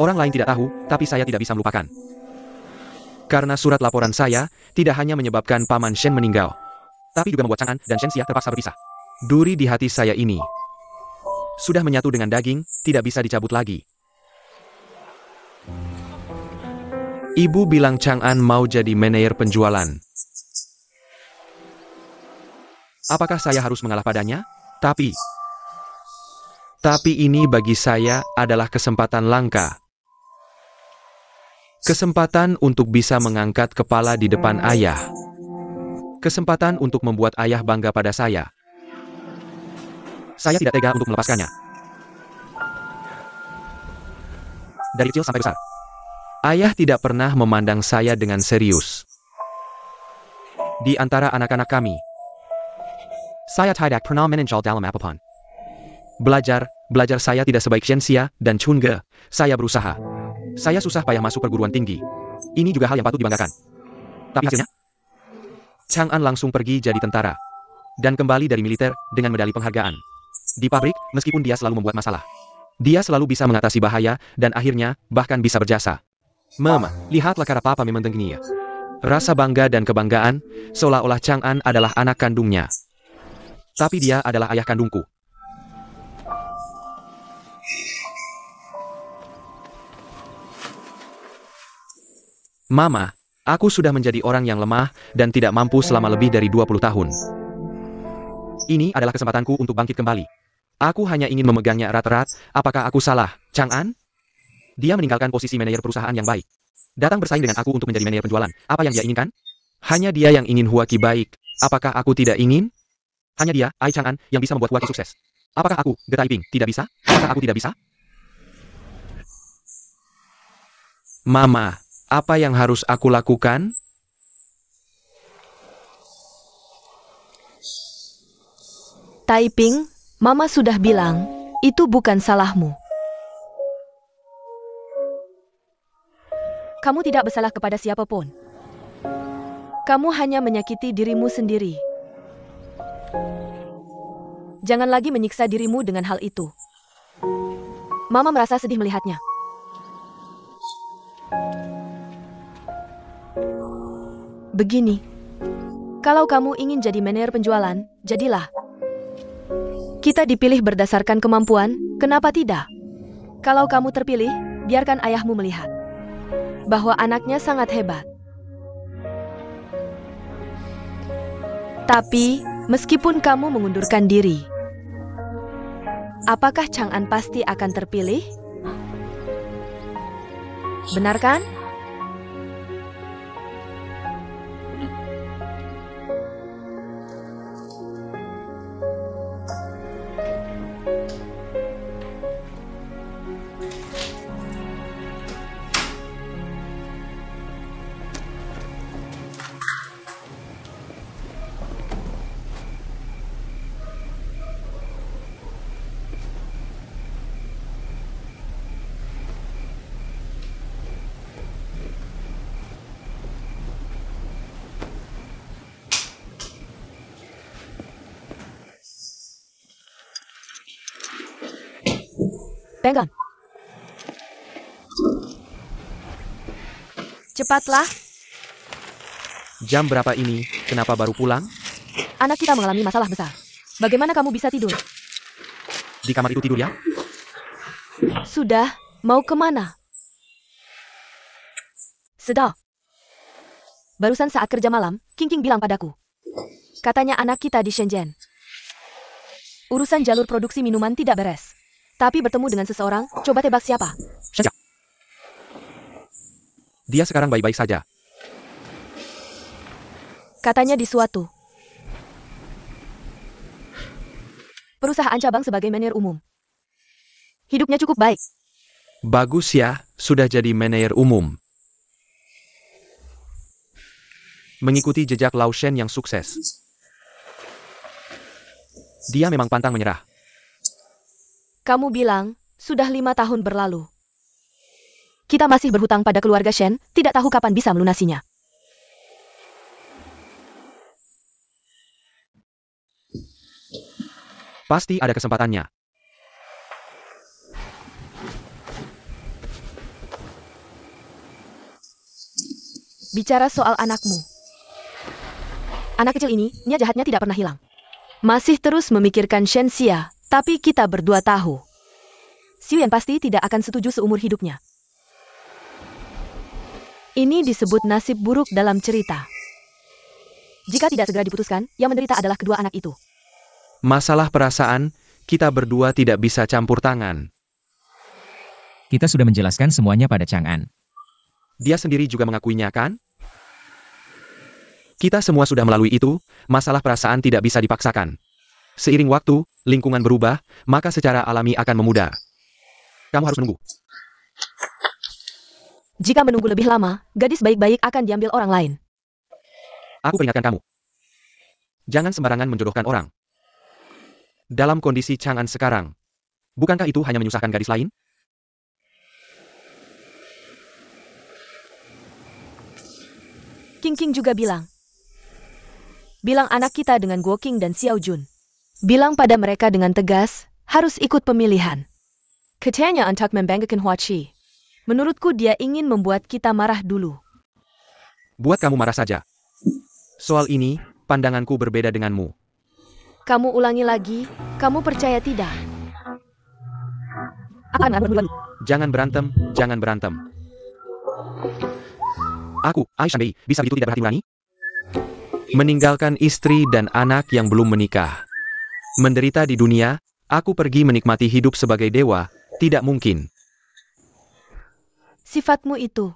Orang lain tidak tahu, tapi saya tidak bisa melupakan. Karena surat laporan saya, tidak hanya menyebabkan Paman Shen meninggal, tapi juga membuat Chang'an dan Shen Xia terpaksa berpisah. Duri di hati saya ini sudah menyatu dengan daging, tidak bisa dicabut lagi. Ibu bilang Chang'an mau jadi manajer penjualan. Apakah saya harus mengalah padanya? Tapi ini bagi saya adalah kesempatan langka. Kesempatan untuk bisa mengangkat kepala di depan ayah. Kesempatan untuk membuat ayah bangga pada saya. Saya tidak tega untuk melepaskannya. Dari kecil sampai besar, ayah tidak pernah memandang saya dengan serius. Di antara anak-anak kami, saya tidak pernah menonjol dalam apapun. Belajar saya tidak sebaik Shen Xia dan Chun Ge. Saya berusaha. Saya susah payah masuk perguruan tinggi. Ini juga hal yang patut dibanggakan. Tapi hasilnya, Chang'an langsung pergi jadi tentara. Dan kembali dari militer dengan medali penghargaan. Di pabrik, meskipun dia selalu membuat masalah, dia selalu bisa mengatasi bahaya, dan akhirnya, bahkan bisa berjasa. Mama, lihatlah cara papa memang tingginya. Rasa bangga dan kebanggaan, seolah-olah Chang'an adalah anak kandungnya. Tapi dia adalah ayah kandungku. Mama, aku sudah menjadi orang yang lemah dan tidak mampu selama lebih dari 20 tahun. Ini adalah kesempatanku untuk bangkit kembali. Aku hanya ingin memegangnya erat-erat. Apakah aku salah, Chang'an? Dia meninggalkan posisi manajer perusahaan yang baik. Datang bersaing dengan aku untuk menjadi manajer penjualan. Apa yang dia inginkan? Hanya dia yang ingin Huaki baik. Apakah aku tidak ingin? Hanya dia, Ai Chang'an, yang bisa membuat Huaki sukses. Apakah aku, Ge Taiping, tidak bisa? Apakah aku tidak bisa? Mama, apa yang harus aku lakukan? Taiping, Mama sudah bilang, itu bukan salahmu. Kamu tidak bersalah kepada siapapun. Kamu hanya menyakiti dirimu sendiri. Jangan lagi menyiksa dirimu dengan hal itu. Mama merasa sedih melihatnya. Begini, kalau kamu ingin jadi manajer penjualan, jadilah. Kita dipilih berdasarkan kemampuan, kenapa tidak? Kalau kamu terpilih, biarkan ayahmu melihat bahwa anaknya sangat hebat. Tapi, meskipun kamu mengundurkan diri, apakah Chang'an pasti akan terpilih? Benar kan? Pegang. Cepatlah. Jam berapa ini? Kenapa baru pulang? Anak kita mengalami masalah besar. Bagaimana kamu bisa tidur? Di kamar itu tidur ya? Sudah, mau kemana? Sedap. Barusan saat kerja malam, King bilang padaku. Katanya anak kita di Shenzhen. Urusan jalur produksi minuman tidak beres. Tapi bertemu dengan seseorang, coba tebak siapa? Siapa? Dia sekarang baik-baik saja. Katanya di suatu perusahaan cabang sebagai manajer umum. Hidupnya cukup baik. Bagus ya, sudah jadi manajer umum. Mengikuti jejak Lao Shen yang sukses. Dia memang pantang menyerah. Kamu bilang, sudah 5 tahun berlalu. Kita masih berhutang pada keluarga Shen, tidak tahu kapan bisa melunasinya. Pasti ada kesempatannya. Bicara soal anakmu. Anak kecil ini, niat jahatnya tidak pernah hilang. Masih terus memikirkan Shen Xia. Tapi kita berdua tahu, Xiuyan pasti tidak akan setuju seumur hidupnya. Ini disebut nasib buruk dalam cerita. Jika tidak segera diputuskan, yang menderita adalah kedua anak itu. Masalah perasaan, kita berdua tidak bisa campur tangan. Kita sudah menjelaskan semuanya pada Chang'an. Dia sendiri juga mengakuinya kan? Kita semua sudah melalui itu, masalah perasaan tidak bisa dipaksakan. Seiring waktu, lingkungan berubah, maka secara alami akan memudar. Kamu harus menunggu. Jika menunggu lebih lama, gadis baik-baik akan diambil orang lain. Aku peringatkan kamu. Jangan sembarangan menjodohkan orang. Dalam kondisi Chang'an sekarang, bukankah itu hanya menyusahkan gadis lain? King juga bilang. Bilang anak kita dengan Guo Qing dan Xiao Jun. Bilang pada mereka dengan tegas, harus ikut pemilihan. Katanya untuk membanggakan Huaqi. Menurutku dia ingin membuat kita marah dulu. Buat kamu marah saja. Soal ini, pandanganku berbeda denganmu. Kamu ulangi lagi, kamu percaya tidak? Aku akan berdua. Jangan berantem, jangan berantem. Aku, Aishanbei, bisa begitu tidak berhati nurani? Meninggalkan istri dan anak yang belum menikah. Menderita di dunia, aku pergi menikmati hidup sebagai dewa, tidak mungkin. Sifatmu itu.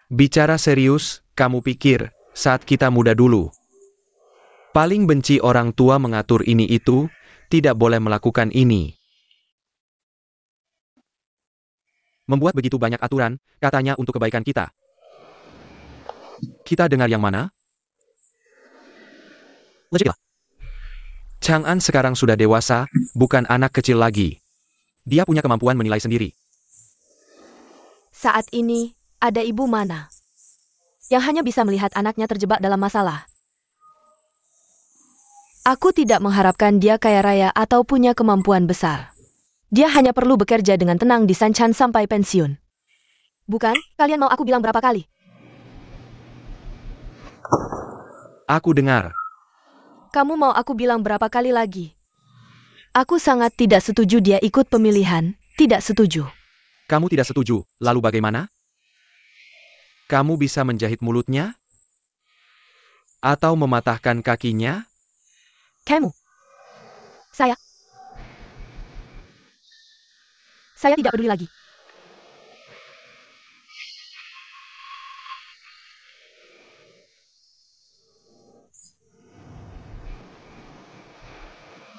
Bicara serius, kamu pikir, saat kita muda dulu. Paling benci orang tua mengatur ini itu, tidak boleh melakukan ini. Membuat begitu banyak aturan, katanya untuk kebaikan kita. Kita dengar yang mana? Legit lah. Chang'an sekarang sudah dewasa, bukan anak kecil lagi. Dia punya kemampuan menilai sendiri. Saat ini, ada ibu mana yang hanya bisa melihat anaknya terjebak dalam masalah. Aku tidak mengharapkan dia kaya raya atau punya kemampuan besar. Dia hanya perlu bekerja dengan tenang di Sanchan sampai pensiun. Bukan, kalian mau aku bilang berapa kali? Aku dengar. Kamu mau aku bilang berapa kali lagi? Aku sangat tidak setuju dia ikut pemilihan, tidak setuju. Kamu tidak setuju, lalu bagaimana? Kamu bisa menjahit mulutnya? Atau mematahkan kakinya? Kamu. Saya tidak peduli lagi.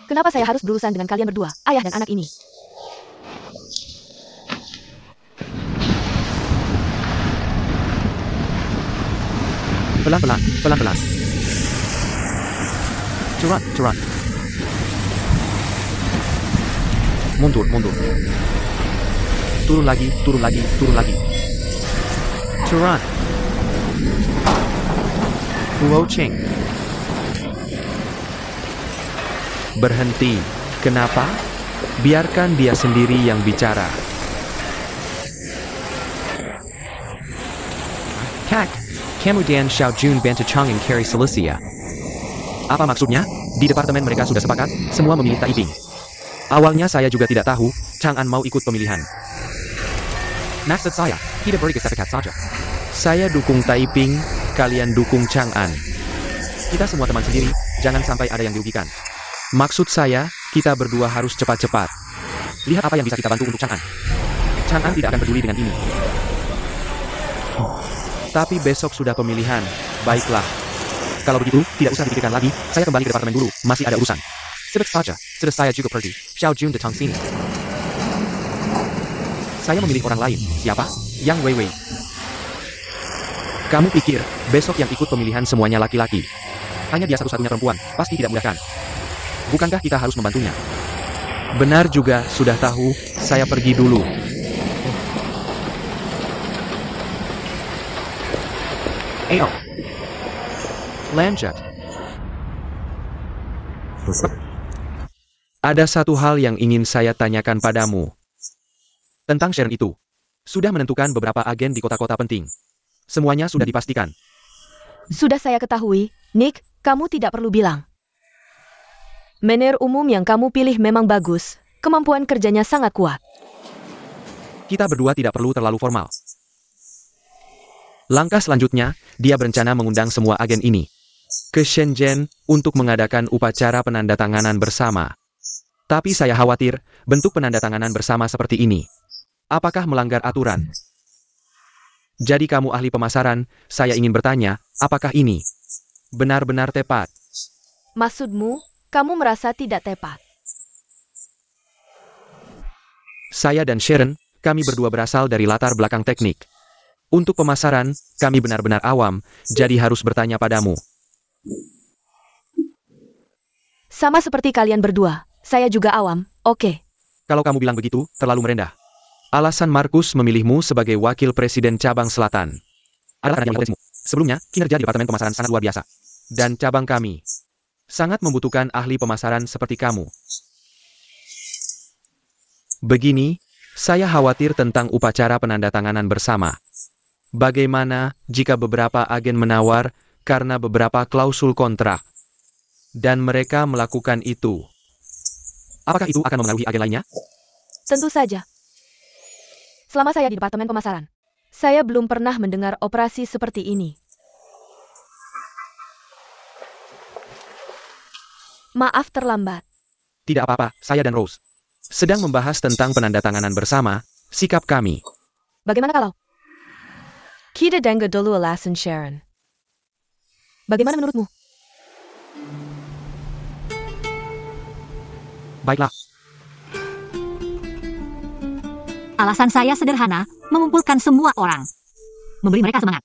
Kenapa saya harus berurusan dengan kalian berdua, ayah dan anak ini? Pelan-pelan, pelan-pelan. Cerat, cerat. Mundur, mundur. Turun lagi, turun lagi, turun lagi. Cerat. Huo Cheng. Berhenti. Kenapa? Biarkan dia sendiri yang bicara. Kak, kemudian Xiao Jun bantu Chang'an carry Cilicia. Apa maksudnya? Di departemen mereka sudah sepakat, semua memilih Taiping. Awalnya saya juga tidak tahu, Chang'an mau ikut pemilihan. Maksud saya, tidak beri kesepakatan saja. Saya dukung Taiping, kalian dukung Chang'an. Kita semua teman sendiri, jangan sampai ada yang dirugikan. Maksud saya, kita berdua harus cepat-cepat. Lihat apa yang bisa kita bantu untuk Chang'an. Chang'an tidak akan peduli dengan ini. Tapi besok sudah pemilihan, baiklah. Kalau begitu, tidak usah dipikirkan lagi, saya kembali ke departemen dulu, masih ada urusan. Sebentar saja, sudah saya juga pergi. Xiao Jun datang sini. Saya memilih orang lain, siapa? Yang Wei Wei. Kamu pikir, besok yang ikut pemilihan semuanya laki-laki. Hanya dia satu-satunya perempuan, pasti tidak mudah kan? Bukankah kita harus membantunya? Benar juga, sudah tahu, saya pergi dulu. Ayo. Lanjut. Ada satu hal yang ingin saya tanyakan padamu. Tentang Sharon itu. Sudah menentukan beberapa agen di kota-kota penting. Semuanya sudah dipastikan. Sudah saya ketahui, Nick, kamu tidak perlu bilang. Mener umum yang kamu pilih memang bagus, kemampuan kerjanya sangat kuat. Kita berdua tidak perlu terlalu formal. Langkah selanjutnya, dia berencana mengundang semua agen ini ke Shenzhen untuk mengadakan upacara penandatanganan bersama. Tapi saya khawatir, bentuk penandatanganan bersama seperti ini. Apakah melanggar aturan? Jadi kamu ahli pemasaran, saya ingin bertanya, apakah ini benar-benar tepat? Maksudmu, kamu merasa tidak tepat? Saya dan Sharon, kami berdua berasal dari latar belakang teknik. Untuk pemasaran, kami benar-benar awam, jadi harus bertanya padamu. Sama seperti kalian berdua, saya juga awam, oke. Kalau kamu bilang begitu, terlalu merendah. Alasan Markus memilihmu sebagai wakil presiden cabang selatan adalah karena yang sebelumnya, kinerja di departemen pemasaran sangat luar biasa. Dan cabang kami sangat membutuhkan ahli pemasaran seperti kamu. Begini, saya khawatir tentang upacara penandatanganan bersama. Bagaimana jika beberapa agen menawar karena beberapa klausul kontrak, dan mereka melakukan itu? Apakah itu akan mempengaruhi agen lainnya? Tentu saja. Selama saya di Departemen Pemasaran, saya belum pernah mendengar operasi seperti ini. Maaf terlambat. Tidak apa-apa, saya dan Rose sedang membahas tentang penandatanganan bersama, sikap kami. Bagaimana kalau kita dengar dulu alasan Sharon? Bagaimana menurutmu? Baiklah. Alasan saya sederhana, mengumpulkan semua orang. Memberi mereka semangat.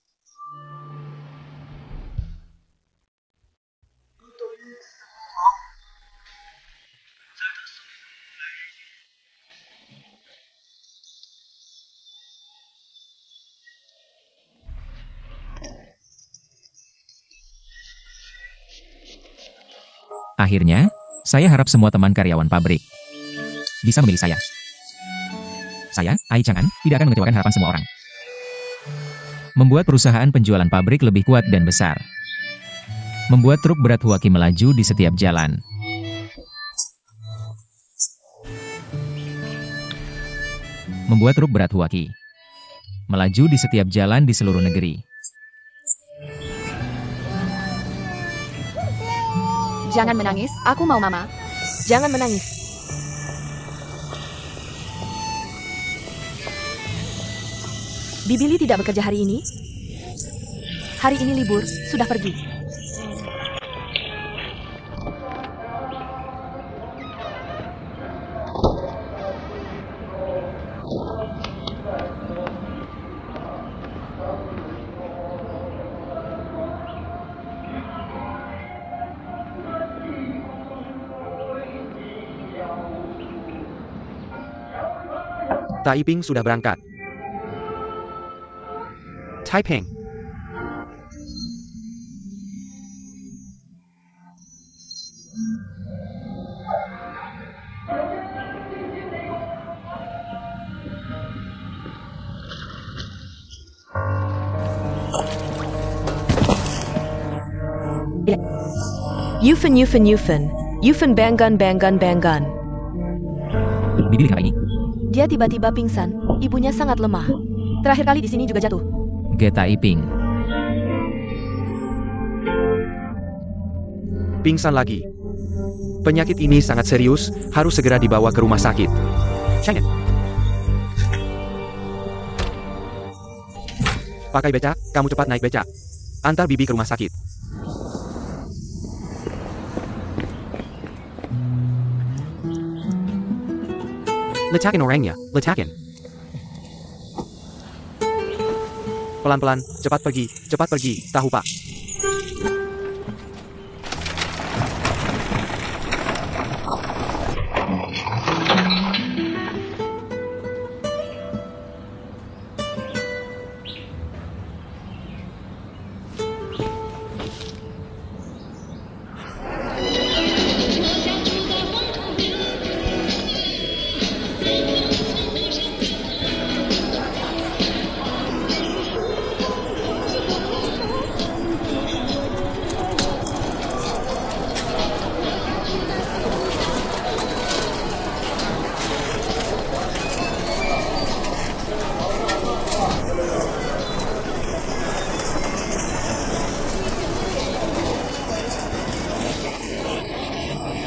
Akhirnya, saya harap semua teman karyawan pabrik bisa memilih saya. Saya, Ai Chang'an, tidak akan mengecewakan harapan semua orang. Membuat perusahaan penjualan pabrik lebih kuat dan besar. Membuat truk berat Huaki melaju di setiap jalan. Membuat truk berat Huaki melaju di setiap jalan di seluruh negeri. Jangan menangis, aku mau mama. Jangan menangis. Bibili tidak bekerja hari ini? Hari ini libur, sudah pergi. Taiping sudah berangkat. Taiping. Yufen banggan. Bibili kenapa ini? Dia tiba-tiba pingsan, ibunya sangat lemah. Terakhir kali di sini juga jatuh. Ge Taiping. Pingsan lagi. Penyakit ini sangat serius, harus segera dibawa ke rumah sakit. Chang'an. Pakai beca, kamu cepat naik beca. Antar bibi ke rumah sakit. Letakin orangnya, letakin. Pelan-pelan, cepat pergi, tahu pak.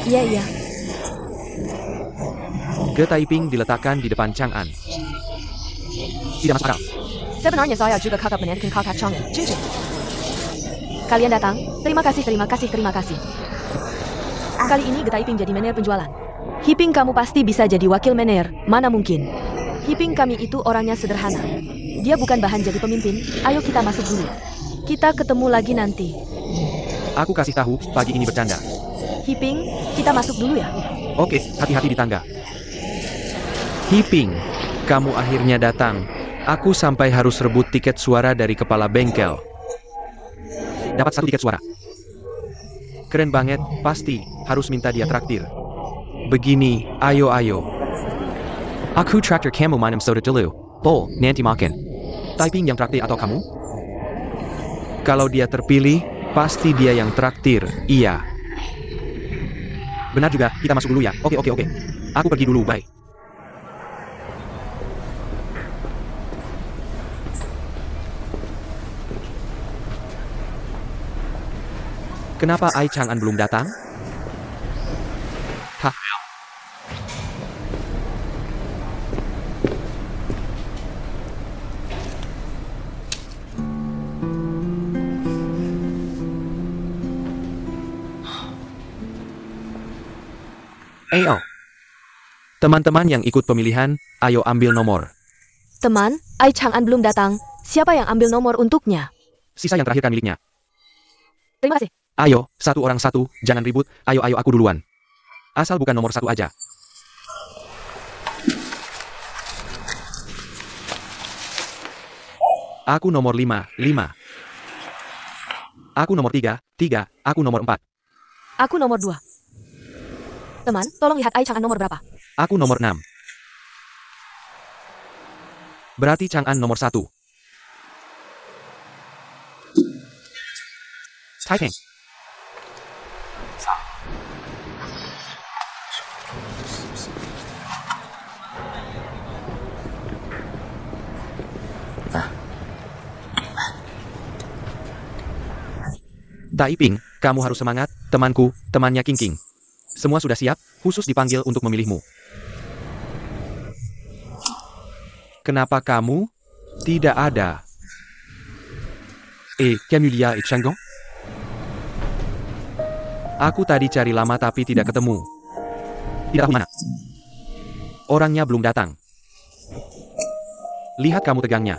Iya. Ge Taiping diletakkan di depan Chang'an. Tidak masuk akal. Sebenarnya saya juga kakak menantu kakak Chang'an. Cincin. Kalian datang, terima kasih. Kali ini Ge Taiping jadi manajer penjualan. Hiping kamu pasti bisa jadi wakil manajer, mana mungkin. Hiping kami itu orangnya sederhana. Dia bukan bahan jadi pemimpin, ayo kita masuk dulu. Kita ketemu lagi nanti. Aku kasih tahu, pagi ini bercanda. Hiping, kita masuk dulu ya. Oke, hati-hati di tangga. Hiping, kamu akhirnya datang. Aku sampai harus rebut tiket suara dari kepala bengkel. Dapat 1 tiket suara. Keren banget, pasti. Harus minta dia traktir. Begini, ayo. Aku traktir kamu minum soda dulu. Bol, nanti makan. Taiping yang traktir atau kamu? Kalau dia terpilih, pasti dia yang traktir, iya. Benar juga, kita masuk dulu ya. Oke. Aku pergi dulu, bye. Kenapa Ai Chang'an belum datang? Hah? Ayo. Teman-teman yang ikut pemilihan, ayo ambil nomor. Teman, Ai Chang'an belum datang. Siapa yang ambil nomor untuknya? Sisa yang terakhir kan miliknya. Terima kasih. Ayo, satu orang satu, jangan ribut, ayo aku duluan. Asal bukan nomor 1 aja. Aku nomor 5. Aku nomor 3, aku nomor 4. Aku nomor 2. Teman, tolong lihat Ai Chang'an nomor berapa? Aku nomor 6. Berarti Chang'an nomor 1. Taiping. Taiping, kamu harus semangat, temanku, temannya King. Semua sudah siap, khusus dipanggil untuk memilihmu. Kenapa kamu tidak ada? Camulia et Changgong? Aku tadi cari lama tapi tidak ketemu. Tidak tahu mana. Orangnya belum datang. Lihat kamu tegangnya.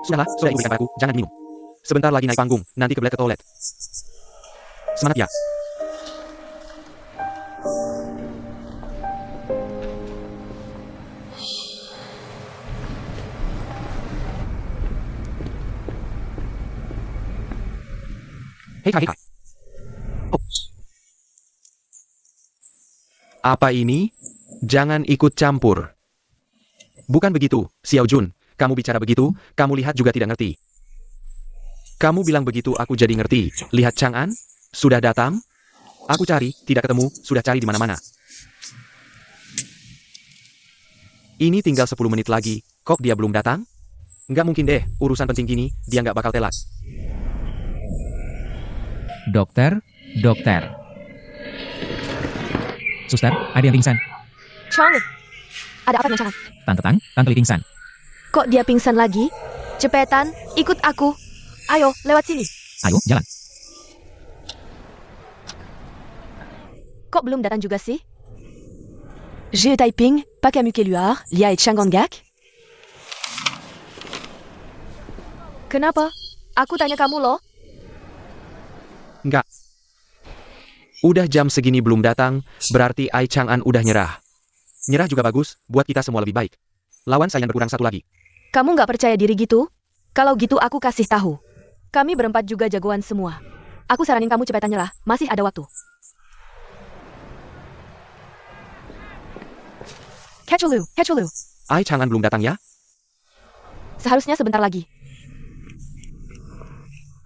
Sudahlah, sudah ibu berikan padaku, jangan minum. Sebentar lagi naik panggung, nanti kebelet ke toilet. Semangat ya. Hei. Oh. Apa ini? Jangan ikut campur. Bukan begitu, Xiao Jun. Kamu bicara begitu, kamu lihat juga tidak ngerti. Kamu bilang begitu aku jadi ngerti. Lihat Chang'an, sudah datang? Aku cari, tidak ketemu, sudah cari di mana-mana. Ini tinggal 10 menit lagi, kok dia belum datang? Nggak mungkin deh, urusan penting gini, dia nggak bakal telat. Dokter. Suster, ada yang pingsan. Chang, ada apa dengan Chang'an? Tante Li pingsan. Kok dia pingsan lagi? Cepetan, ikut aku. Ayo, lewat sini. Ayo, jalan. Kok belum datang juga sih? Je Taiping, pas qu'à Mukeluar, Lia et Changgongak. Kenapa? Aku tanya kamu loh. Nggak. Udah jam segini belum datang, berarti Ai Chang'an udah nyerah. Nyerah juga bagus, buat kita semua lebih baik. Lawan saya berkurang 1 lagi. Kamu nggak percaya diri gitu? Kalau gitu aku kasih tahu. Kami berempat juga jagoan semua. Aku saranin kamu cepetan nyerah, masih ada waktu. Catchulu. Ai Chang'an belum datang ya? Seharusnya sebentar lagi.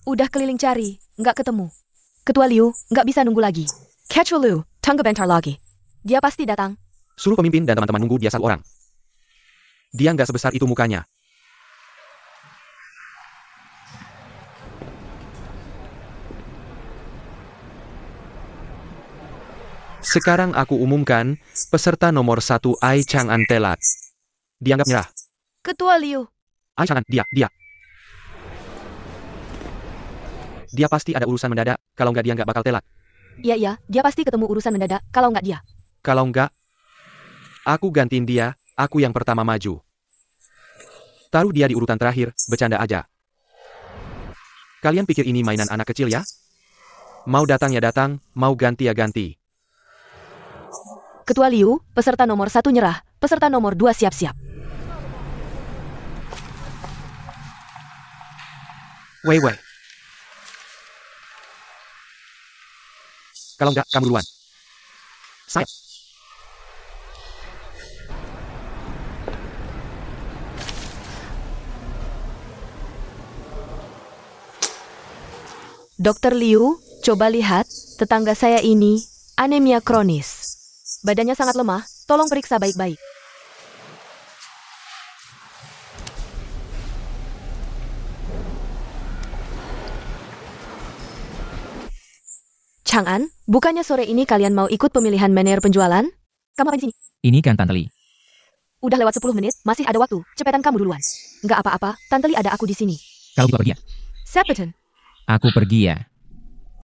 Udah keliling cari, nggak ketemu. Ketua Liu, nggak bisa nunggu lagi. Catchulu, tunggu bentar lagi. Dia pasti datang. Suruh pemimpin dan teman-teman nunggu dia 1 orang. Dia nggak sebesar itu mukanya. Sekarang aku umumkan, peserta nomor 1 Ai Chang'an telat. Dianggap nyerah. Ketua Liu. Ai Chang'an, dia. Dia pasti ada urusan mendadak, kalau nggak dia nggak bakal telat. Iya, dia pasti ketemu urusan mendadak, kalau nggak dia. Kalau nggak, aku gantiin dia, aku yang pertama maju. Taruh dia di urutan terakhir, bercanda aja. Kalian pikir ini mainan anak kecil ya? Mau datang ya datang, mau ganti ya ganti. Ketua Liu, peserta nomor 1 nyerah, peserta nomor 2 siap-siap. Wei. Kalau nggak, kamu duluan. Saya. Dokter Liu, coba lihat, tetangga saya ini anemia kronis. Badannya sangat lemah, tolong periksa baik-baik. Chang'an, bukannya sore ini kalian mau ikut pemilihan manajer penjualan? Kamu apa di sini? Ini kan Tante Li. Udah lewat 10 menit, masih ada waktu. Cepetan kamu duluan. Nggak apa-apa, Tante Li ada aku di sini. Kalau gitu pergi ya. Seppeton. Aku pergi ya.